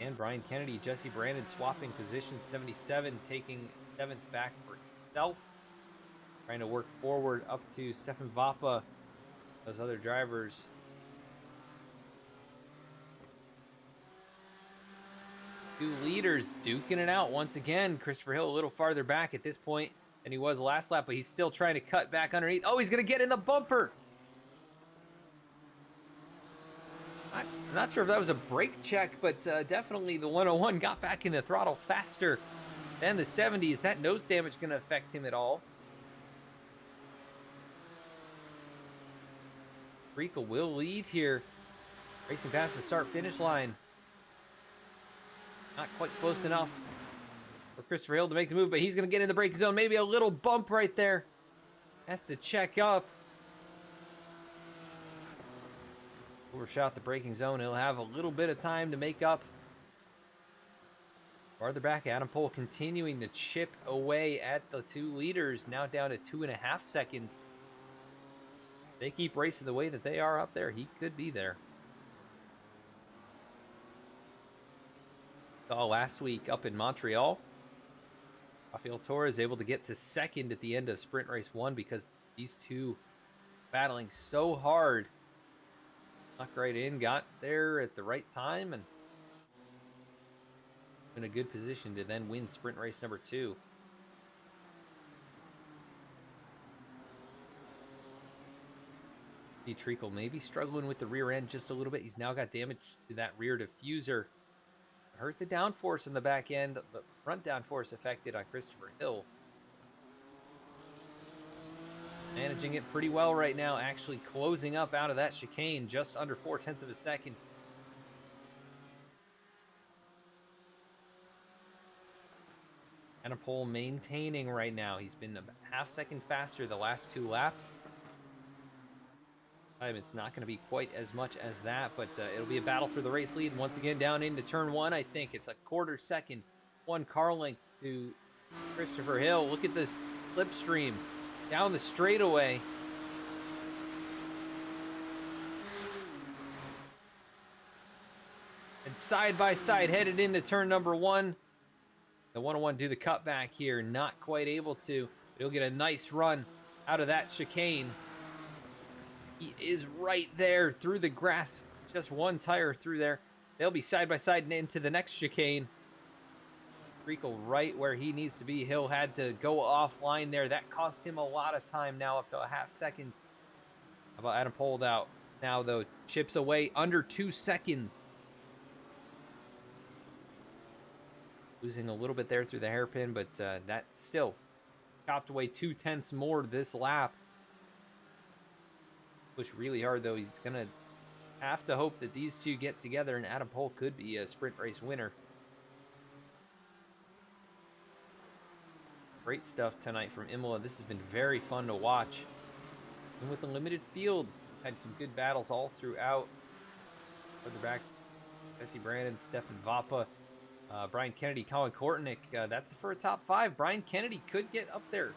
And Brian Kennedy, Jesse Brandon swapping position, 77 taking 7th back for himself. Trying to work forward up to Stefan Vapa, those other drivers. Two leaders duking it out once again. Christopher Hill a little farther back at this point than he was last lap, but he's still trying to cut back underneath. Oh, he's going to get in the bumper. I'm not sure if that was a brake check, but definitely the 101 got back in the throttle faster than the 70. Is that nose damage going to affect him at all? Treacle will lead here. Racing past the start-finish line. Not quite close enough for Christopher Hill to make the move, but he's going to get in the braking zone. Maybe a little bump right there. Has to check up. Overshot the braking zone. He'll have a little bit of time to make up. Farther back, Adam Pole continuing to chip away at the two leaders. Now down to 2.5 seconds. If they keep racing the way that they are up there, he could be there. Saw last week up in Montreal, Rafael Torres able to get to second at the end of sprint race 1 because these two battling so hard. Snuck right in, got there at the right time, and in a good position to then win sprint race number 2. Treacle maybe struggling with the rear end just a little bit. He's now got damage to that rear diffuser. Hurt the downforce in the back end, but front downforce affected on Christopher Hill. Managing it pretty well right now, actually closing up out of that chicane just under 0.4 of a second. Adam Pole maintaining right now. He's been a half second faster the last 2 laps. It's not going to be quite as much as that, but it'll be a battle for the race lead. Once again, down into turn 1, I think it's a 1/4 second, 1 car length to Christopher Hill. Look at this slipstream down the straightaway. And side by side, headed into turn number 1. The 101 do the cutback here, not quite able to. But he'll get a nice run out of that chicane. He is right there through the grass. Just 1 tire through there. They'll be side by side and into the next chicane. Treacle right where he needs to be. Hill had to go offline there. That cost him a lot of time now, up to a half second. How about Adam Pole out now, though? Chips away under 2 seconds. Losing a little bit there through the hairpin, but that still chopped away 0.2 more this lap. Push really hard, though. He's going to have to hope that these two get together, and Adam Pole could be a sprint race winner. Great stuff tonight from Imola. This has been very fun to watch. And with the limited field, had some good battles all throughout. Further back, Jesse Brandon, Stefan Vapa, Brian Kennedy, Colin Kortenick. That's for a top 5. Brian Kennedy could get up there.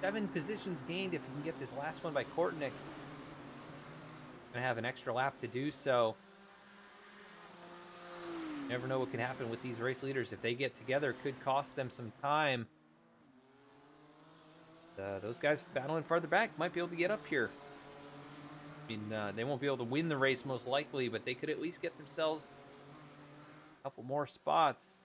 7 positions gained if he can get this last one by Kortenick. Gonna have an extra lap to do so. Never know what could happen with these race leaders. If they get together, it could cost them some time. Those guys battling farther back might be able to get up here. I mean, they won't be able to win the race most likely, but they could at least get themselves a couple more spots.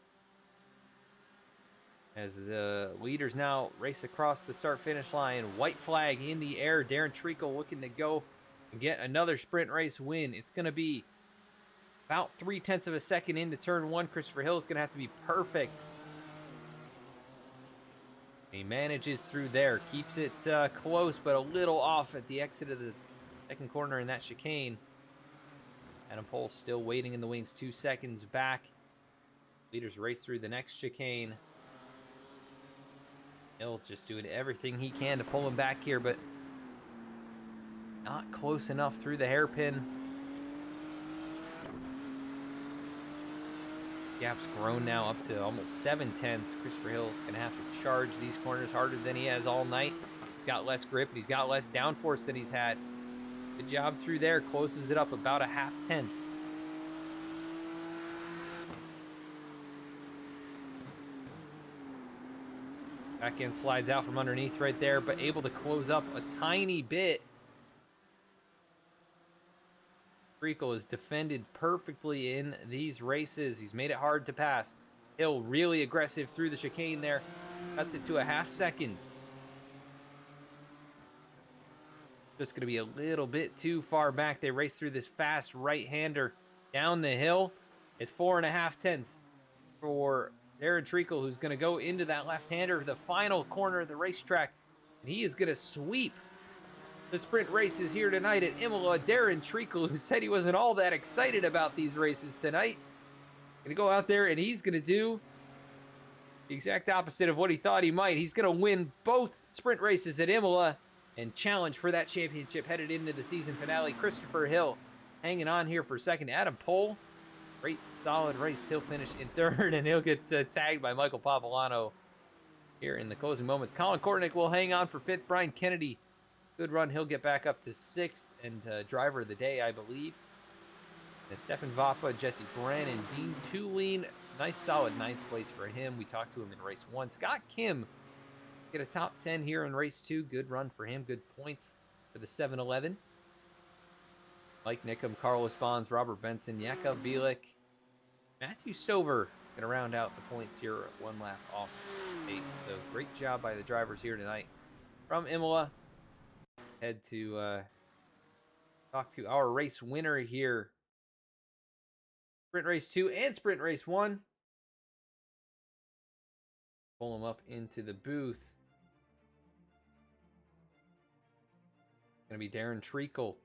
As the leaders now race across the start-finish line, white flag in the air. Darren Treacle looking to go and get another sprint race win. It's going to be about 0.3 of a second into turn 1. Christopher Hill is going to have to be perfect. He manages through there, keeps it close, but a little off at the exit of the second corner in that chicane. Adam Pohl still waiting in the wings, 2 seconds back. Leaders race through the next chicane. Hill just doing everything he can to pull him back here, but not close enough through the hairpin. Gap's grown now up to almost 0.7. Christopher Hill gonna have to charge these corners harder than he has all night. He's got less grip and he's got less downforce than he's had. Good job through there, closes it up about a 0.5. Back end slides out from underneath right there, but able to close up a tiny bit. Treacle is defended perfectly in these races. He's made it hard to pass. Hill really aggressive through the chicane there. Cuts it to a 0.5 second. Just going to be a little bit too far back. They race through this fast right-hander down the hill. It's 4.5 for Darren Treacle, who's going to go into that left-hander, the final corner of the racetrack. And he is going to sweep the sprint races here tonight at Imola. Darren Treacle, who said he wasn't all that excited about these races tonight, going to go out there and he's going to do the exact opposite of what he thought he might. He's going to win both sprint races at Imola and challenge for that championship headed into the season finale. Christopher Hill hanging on here for second. Adam Pohl, great solid race. He'll finish in third and he'll get tagged by Michael Papalano here in the closing moments. Colin Kortnick will hang on for fifth. Brian Kennedy, good run. He'll get back up to sixth and driver of the day, I believe. And Stefan Vapa, Jesse Brennan, Dean Tulane, nice solid 9th place for him. We talked to him in race 1. Scott Kim get a top 10 here in race 2. Good run for him. Good points for the 7-11. Mike Nickham, Carlos Bonds, Robert Benson, Jakub Bielik, Matthew Stover going to round out the points here at 1 lap off pace. So great job by the drivers here tonight. From Imola, head to talk to our race winner here. Sprint race 2 and sprint race 1. Pull him up into the booth. Going to be Darren Treacle.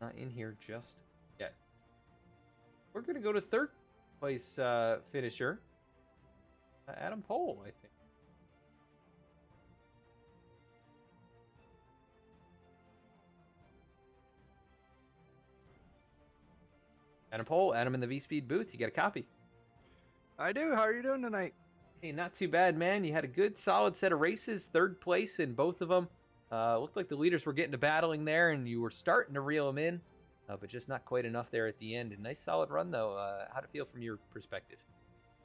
Not in here just yet. We're going to go to third place finisher, Adam Pohl, I think. Adam Pohl, Adam in the V-Speed booth. You got a copy? I do. How are you doing tonight? Hey, not too bad, man. You had a good, solid set of races. Third place in both of them. Looked like the leaders were getting to battling there, and you were starting to reel them in, but just not quite enough there at the end. A nice, solid run, though. How'd it feel from your perspective?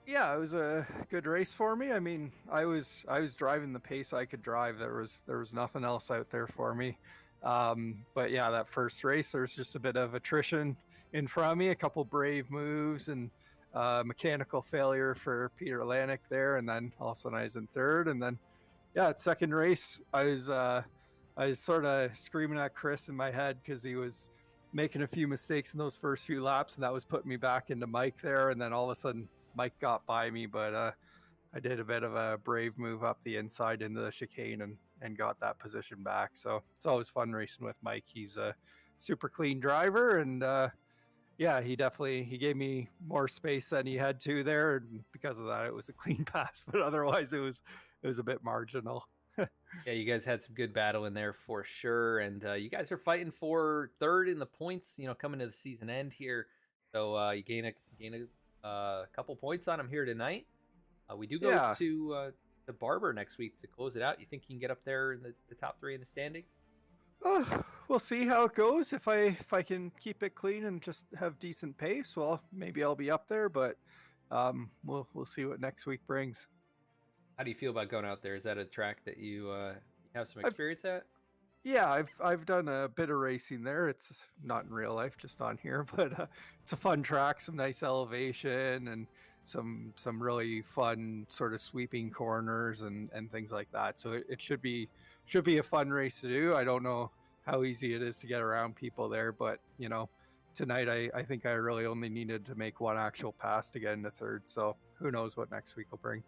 Yeah, it was a good race for me. I mean, I was driving the pace I could drive. There was nothing else out there for me. But yeah, that first race, there's just a bit of attrition in front of me. A couple brave moves and mechanical failure for Peter Lanik there, and then all of a sudden I was in third. And then yeah, at second race, I was sort of screaming at Chris in my head because he was making a few mistakes in those first few laps, and that was putting me back into Mike there. And then all of a sudden Mike got by me, but I did a bit of a brave move up the inside into the chicane and got that position back. So it's always fun racing with Mike. He's a super clean driver, and yeah, he gave me more space than he had to there, and because of that, it was a clean pass. But otherwise, it was a bit marginal. Yeah, you guys had some good battle in there for sure, and you guys are fighting for third in the points. Coming to the season end here, so you gain a couple points on him here tonight. We do go to Barber next week to close it out. You think you can get up there in the top 3 in the standings? We'll see how it goes. If I can keep it clean and just have decent pace, well, maybe I'll be up there. But we'll see what next week brings. How do you feel about going out there? Is that a track that you have some I've experience at? Yeah, I've done a bit of racing there. It's not in real life, just on here, but it's a fun track, some nice elevation, and some really fun sort of sweeping corners and things like that. So it should be a fun race to do. I don't know how easy it is to get around people there, but tonight I think I really only needed to make one actual pass to get into third. So who knows what next week will bring.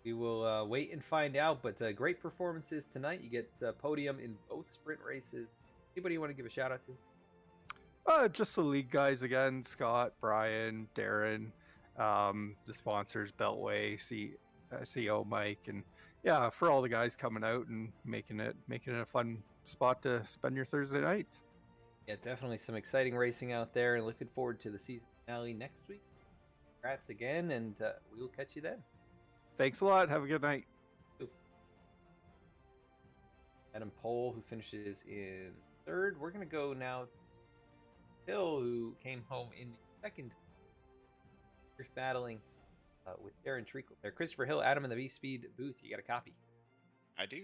We will wait and find out, but great performances tonight. You get podium in both sprint races. Anybody you want to give a shout out to? Just the league guys again: Scott, Brian, Darren, the sponsors, Beltway, CO Mike, and yeah, for all the guys coming out and making it a fun spot to spend your Thursday nights. Yeah, definitely some exciting racing out there, and looking forward to the season finale next week. Congrats again, and we will catch you then. Thanks a lot. Have a good night. Adam Pohl, who finishes in third. We're going to go now to Hill, who came home in the second. Just battling with Darren Treacle there. Christopher Hill, Adam in the V-Speed booth. You got a copy? I do.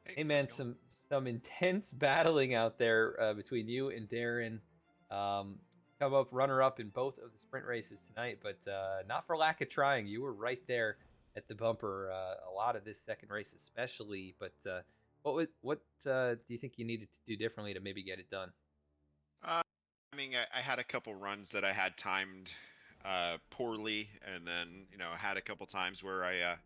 Hey man, some intense battling out there between you and Darren. Come up runner-up in both of the sprint races tonight, but not for lack of trying. You were right there at the bumper a lot of this second race especially, but what do you think you needed to do differently to maybe get it done? I mean, I had a couple runs that I had timed poorly, and then I had a couple times where I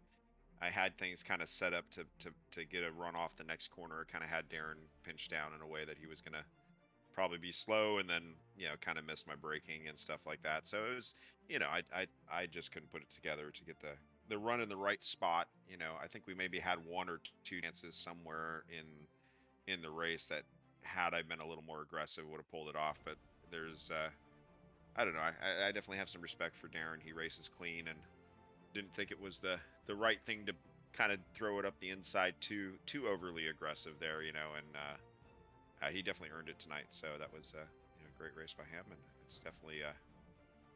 had things kind of set up to get a run off the next corner. Kind of had Darren pinched down in a way that he was gonna probably be slow, and then kind of missed my braking and stuff like that. So it was I just couldn't put it together to get the run in the right spot. I think we maybe had one or two chances somewhere in the race that, had I been a little more aggressive, would have pulled it off. But there's I don't know. I definitely have some respect for Darren. He races clean, and didn't think it was the right thing to kind of throw it up the inside too overly aggressive there, and he definitely earned it tonight. So that was a great race by him, and it's definitely I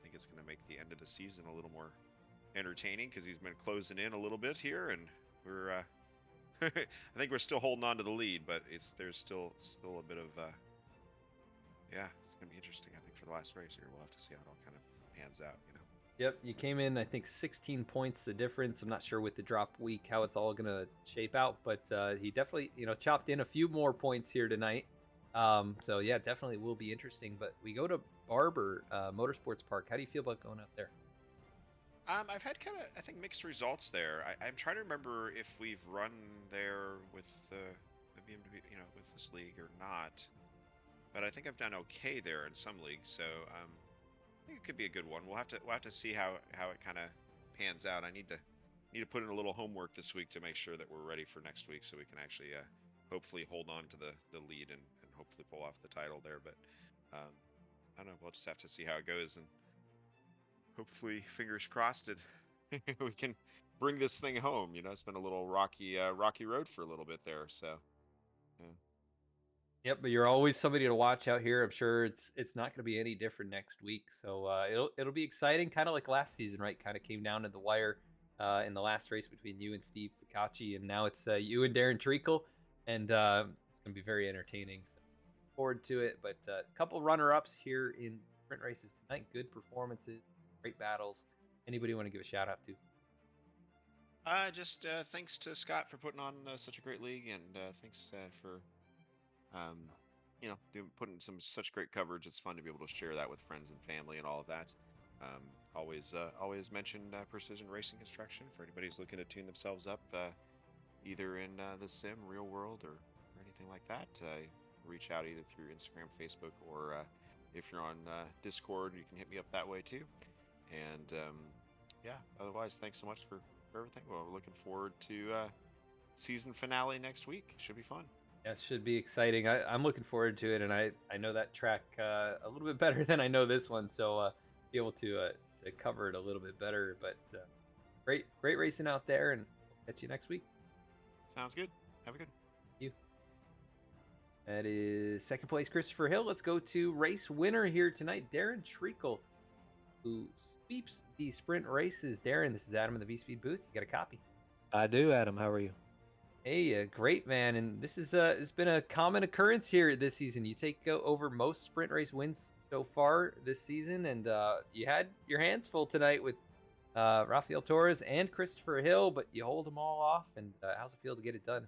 think it's going to make the end of the season a little more entertaining, because he's been closing in a little bit here, and we're I think we're still holding on to the lead, but there's still a bit of it's gonna be interesting. I think for the last race here, we'll have to see how it all kind of pans out. Yep, you came in, I think 16 points the difference. I'm not sure with the drop week how it's all gonna shape out, but he definitely chopped in a few more points here tonight. So yeah, definitely will be interesting. But we go to Barber Motorsports Park. How do you feel about going out there? I've had kind of, I think, mixed results there. I'm trying to remember if we've run there with the BMW, with this league or not. But I think I've done okay there in some leagues, so I think it could be a good one. We'll have to see how it kind of pans out. I need to put in a little homework this week to make sure that we're ready for next week, so we can actually hopefully hold on to the lead and hopefully pull off the title there. But I don't know. We'll just have to see how it goes, and hopefully, fingers crossed, we can bring this thing home. It's been a little rocky road for a little bit there. So, yeah. Yep, but you're always somebody to watch out here. I'm sure it's not going to be any different next week. So it'll be exciting, kind of like last season, right? Kind of came down to the wire in the last race between you and Steve Ficacci, and now it's you and Darren Treacle, and it's going to be very entertaining. So forward to it. But a couple runner-ups here in sprint races tonight. Good performances. Great battles. Anybody want to give a shout out to? Just thanks to Scott for putting on such a great league, and thanks for putting such great coverage. It's fun to be able to share that with friends and family and all of that. Always mention Precision Racing Instruction for anybody who's looking to tune themselves up, either in the sim, real world, or anything like that. Reach out either through Instagram, Facebook, or if you're on Discord, you can hit me up that way too. And otherwise, thanks so much for everything. Well, we're looking forward to season finale next week. Should be fun. Yeah, it should be exciting. I'm looking forward to it, and I know that track a little bit better than I know this one, so be able to cover it a little bit better. But great racing out there, and we'll catch you next week. Sounds good. Have a good. Thank you. That is second place, Christopher Hill. Let's go to race winner here tonight, Darren Treacle. who sweeps the sprint races. Darren, this is Adam in the V-Speed booth. You got a copy? I do, Adam. How are you? Hey, great, man. And this is it's been a common occurrence here this season. You take over most sprint race wins so far this season, and you had your hands full tonight with Rafael Torres and Christopher Hill, but you hold them all off. And how's it feel to get it done?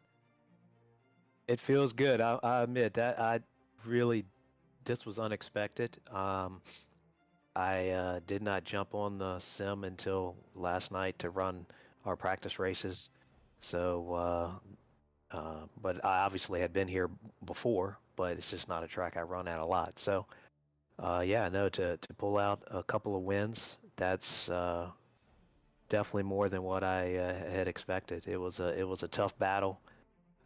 It feels good. I admit that this was unexpected. I did not jump on the sim until last night to run our practice races. So, but I obviously had been here before, but it's just not a track I run at a lot. So, yeah, no, to pull out a couple of wins, that's definitely more than what I had expected. It was a tough battle.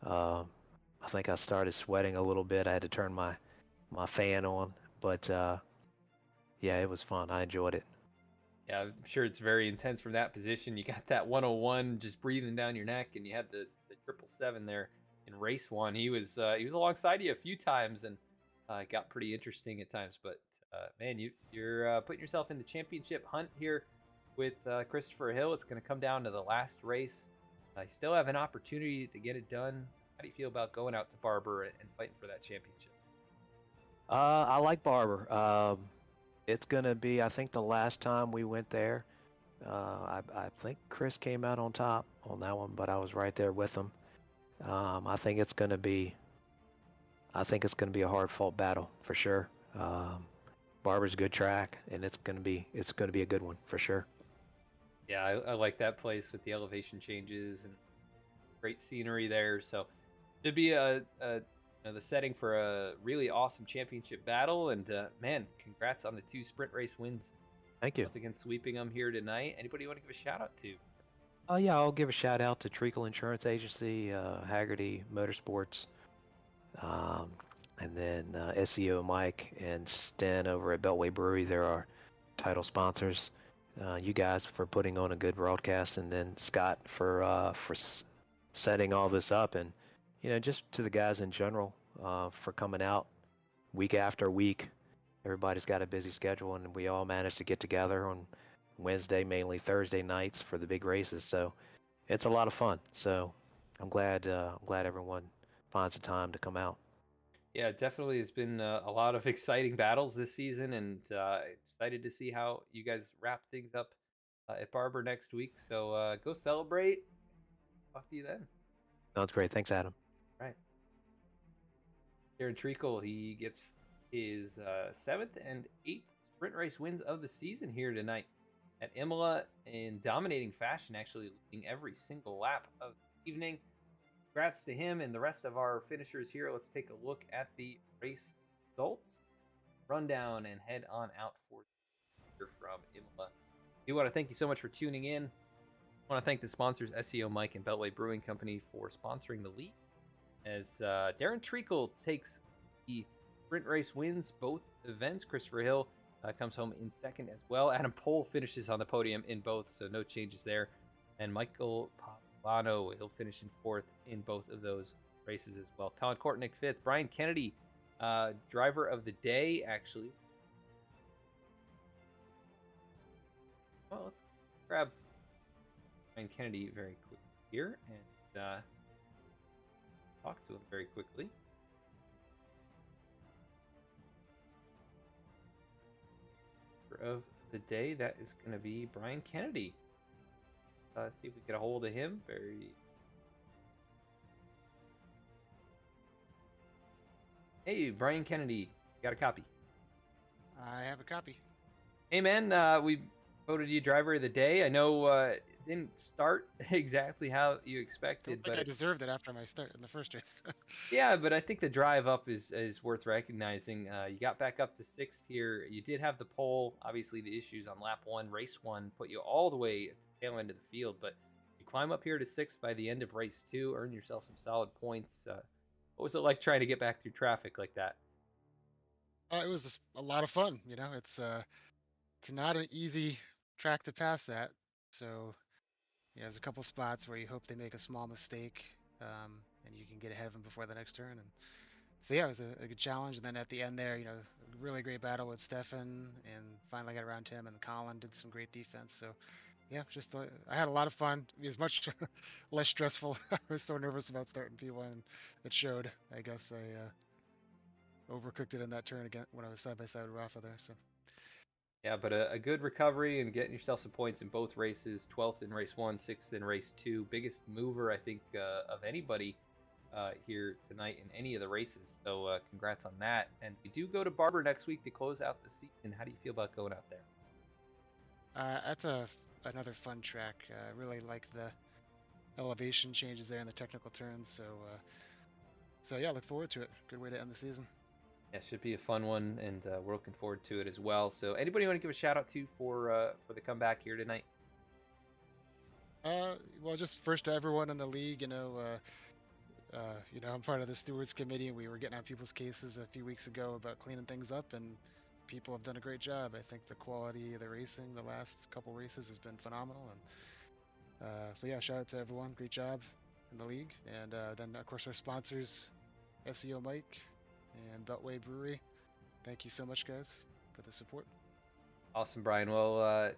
I think I started sweating a little bit. I had to turn my fan on, but yeah, it was fun. I enjoyed it. Yeah, I'm sure it's very intense from that position. You got that 101 just breathing down your neck, and you had the 777 there in race one. He was alongside you a few times, and it got pretty interesting at times. But man, you're putting yourself in the championship hunt here with Christopher Hill. It's going to come down to the last race. You still have an opportunity to get it done. How do you feel about going out to Barber and fighting for that championship? I like Barber. It's gonna be, I think, the last time we went there. I think Chris came out on top on that one, but I was right there with him. I think it's gonna be a hard-fought battle for sure. Barber's a good track, and it's gonna be a good one for sure. Yeah, I like that place with the elevation changes and great scenery there. So it'd be the setting for a really awesome championship battle. And man, congrats on the 2 sprint race wins. Thank you. Once again, sweeping them here tonight. Anybody you want to give a shout out to? Oh yeah, I'll give a shout out to Treacle Insurance Agency, Haggerty Motorsports, and then SEO Mike and Sten over at Beltway Brewery. They're our title sponsors. You guys for putting on a good broadcast, and then Scott for setting all this up, and just to the guys in general for coming out week after week. Everybody's got a busy schedule, and we all managed to get together on Wednesday, mainly Thursday nights for the big races. So it's a lot of fun. So I'm glad everyone finds the time to come out. Yeah, it definitely has been a lot of exciting battles this season, and excited to see how you guys wrap things up at Barber next week. So go celebrate. Talk to you then. Sounds great. Thanks, Adam. Right. Darren Treacle, he gets his 7th and 8th sprint race wins of the season here tonight at IMOLA in dominating fashion, actually leading every single lap of the evening. Congrats to him and the rest of our finishers here. Let's take a look at the race results, rundown, and head on out for here from IMOLA. We want to thank you so much for tuning in. I want to thank the sponsors, SEO Mike and Beltway Brewing Company, for sponsoring the lead. As Darren Treacle takes the sprint race wins both events. Christopher Hill comes home in 2nd as well. Adam Pohl finishes on the podium in both, so no changes there. And Michael Pavano, he'll finish in 4th in both of those races as well. Colin Kortnick 5th. Brian Kennedy, driver of the day, actually. Well, let's grab Brian Kennedy very quick here and talk to him very quickly. Of the day, that is going to be Brian Kennedy. See if we get a hold of him. Hey, Brian Kennedy, got a copy? I have a copy. Hey, man, we voted you driver of the day. I know it didn't start exactly how you expected, I deserved it after my start in the first race. Yeah, but I think the drive up is worth recognizing. You got back up to 6th here. You did have the pole. Obviously, the issues on lap 1, race 1, put you all the way at the tail end of the field. But you climb up here to 6th by the end of race 2, earn yourself some solid points. What was it like trying to get back through traffic like that? It was just a lot of fun. It's not an easy track to pass at. So, there's a couple spots where you hope they make a small mistake, and you can get ahead of them before the next turn. And so yeah, it was a good challenge. And then at the end there, a really great battle with Stefan, and finally got around him. And Colin did some great defense. So yeah, just I had a lot of fun. It was much less stressful. I was so nervous about starting P1, and it showed. I guess I overcooked it in that turn again when I was side by side with Rafa there. So Yeah, but a good recovery and getting yourself some points in both races. 12th in race 1, 6th in race 2. Biggest mover, I think, of anybody here tonight in any of the races. So congrats on that. And we do go to Barber next week to close out the season. How do you feel about going out there? that's another fun track. I really like the elevation changes there and the technical turns. So yeah, look forward to it. Good way to end the season. Yeah, should be a fun one, and we're looking forward to it as well. So, anybody want to give a shout out to for the comeback here tonight? Well, just first to everyone in the league. I'm part of the stewards committee, and we were getting on people's cases a few weeks ago about cleaning things up, and people have done a great job. I think the quality of the racing the last couple races has been phenomenal, and so yeah, shout out to everyone. Great job in the league, and then of course our sponsors, SEO Mike and Beltway Brewery. Thank you so much, guys, for the support. Awesome, Brian. Well,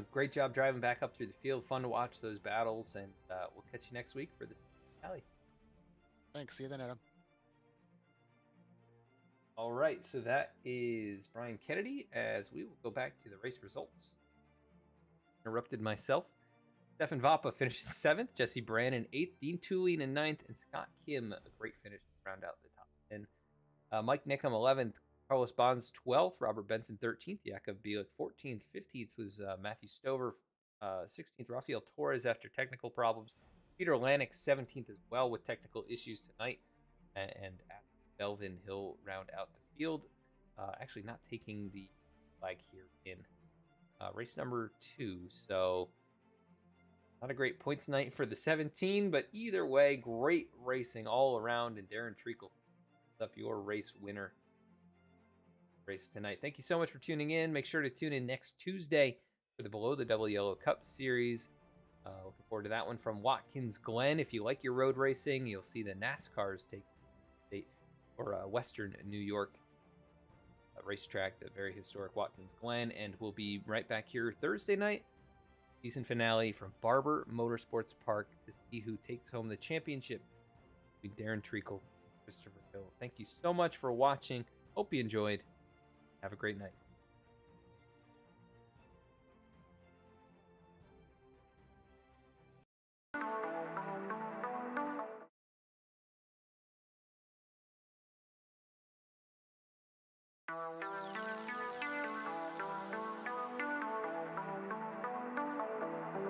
great job driving back up through the field. Fun to watch those battles, and we'll catch you next week for the finale. Thanks. See you then, Adam. All right, so that is Brian Kennedy. As we will go back to the race results. Interrupted myself. Stefan Vappa finishes 7th, Jesse Brannon 8th, Dean Tooling in 9th, and Scott Kim, a great finish to round out the top 10. Mike Nickham 11th, Carlos Bonds 12th, Robert Benson 13th, Jakub Bielik 14th, 15th was Matthew Stover, 16th, Rafael Torres after technical problems, Peter Lanik 17th as well with technical issues tonight, and Melvin Hill round out the field. Actually not taking the flag here in race number 2, so not a great points night for the 17, but either way, great racing all around, and Darren Treacle up your race winner race tonight. Thank you so much for tuning in. Make sure to tune in next Tuesday for the Below the Double Yellow Cup Series. Looking forward to that one from Watkins Glen. If you like your road racing, you'll see the NASCARs take state or Western New York racetrack, the very historic Watkins Glen, and we'll be right back here Thursday night. Season finale from Barber Motorsports Park to see who takes home the championship between Darren Treacle and Christopher Hill. Thank you so much for watching. Hope you enjoyed. Have a great night.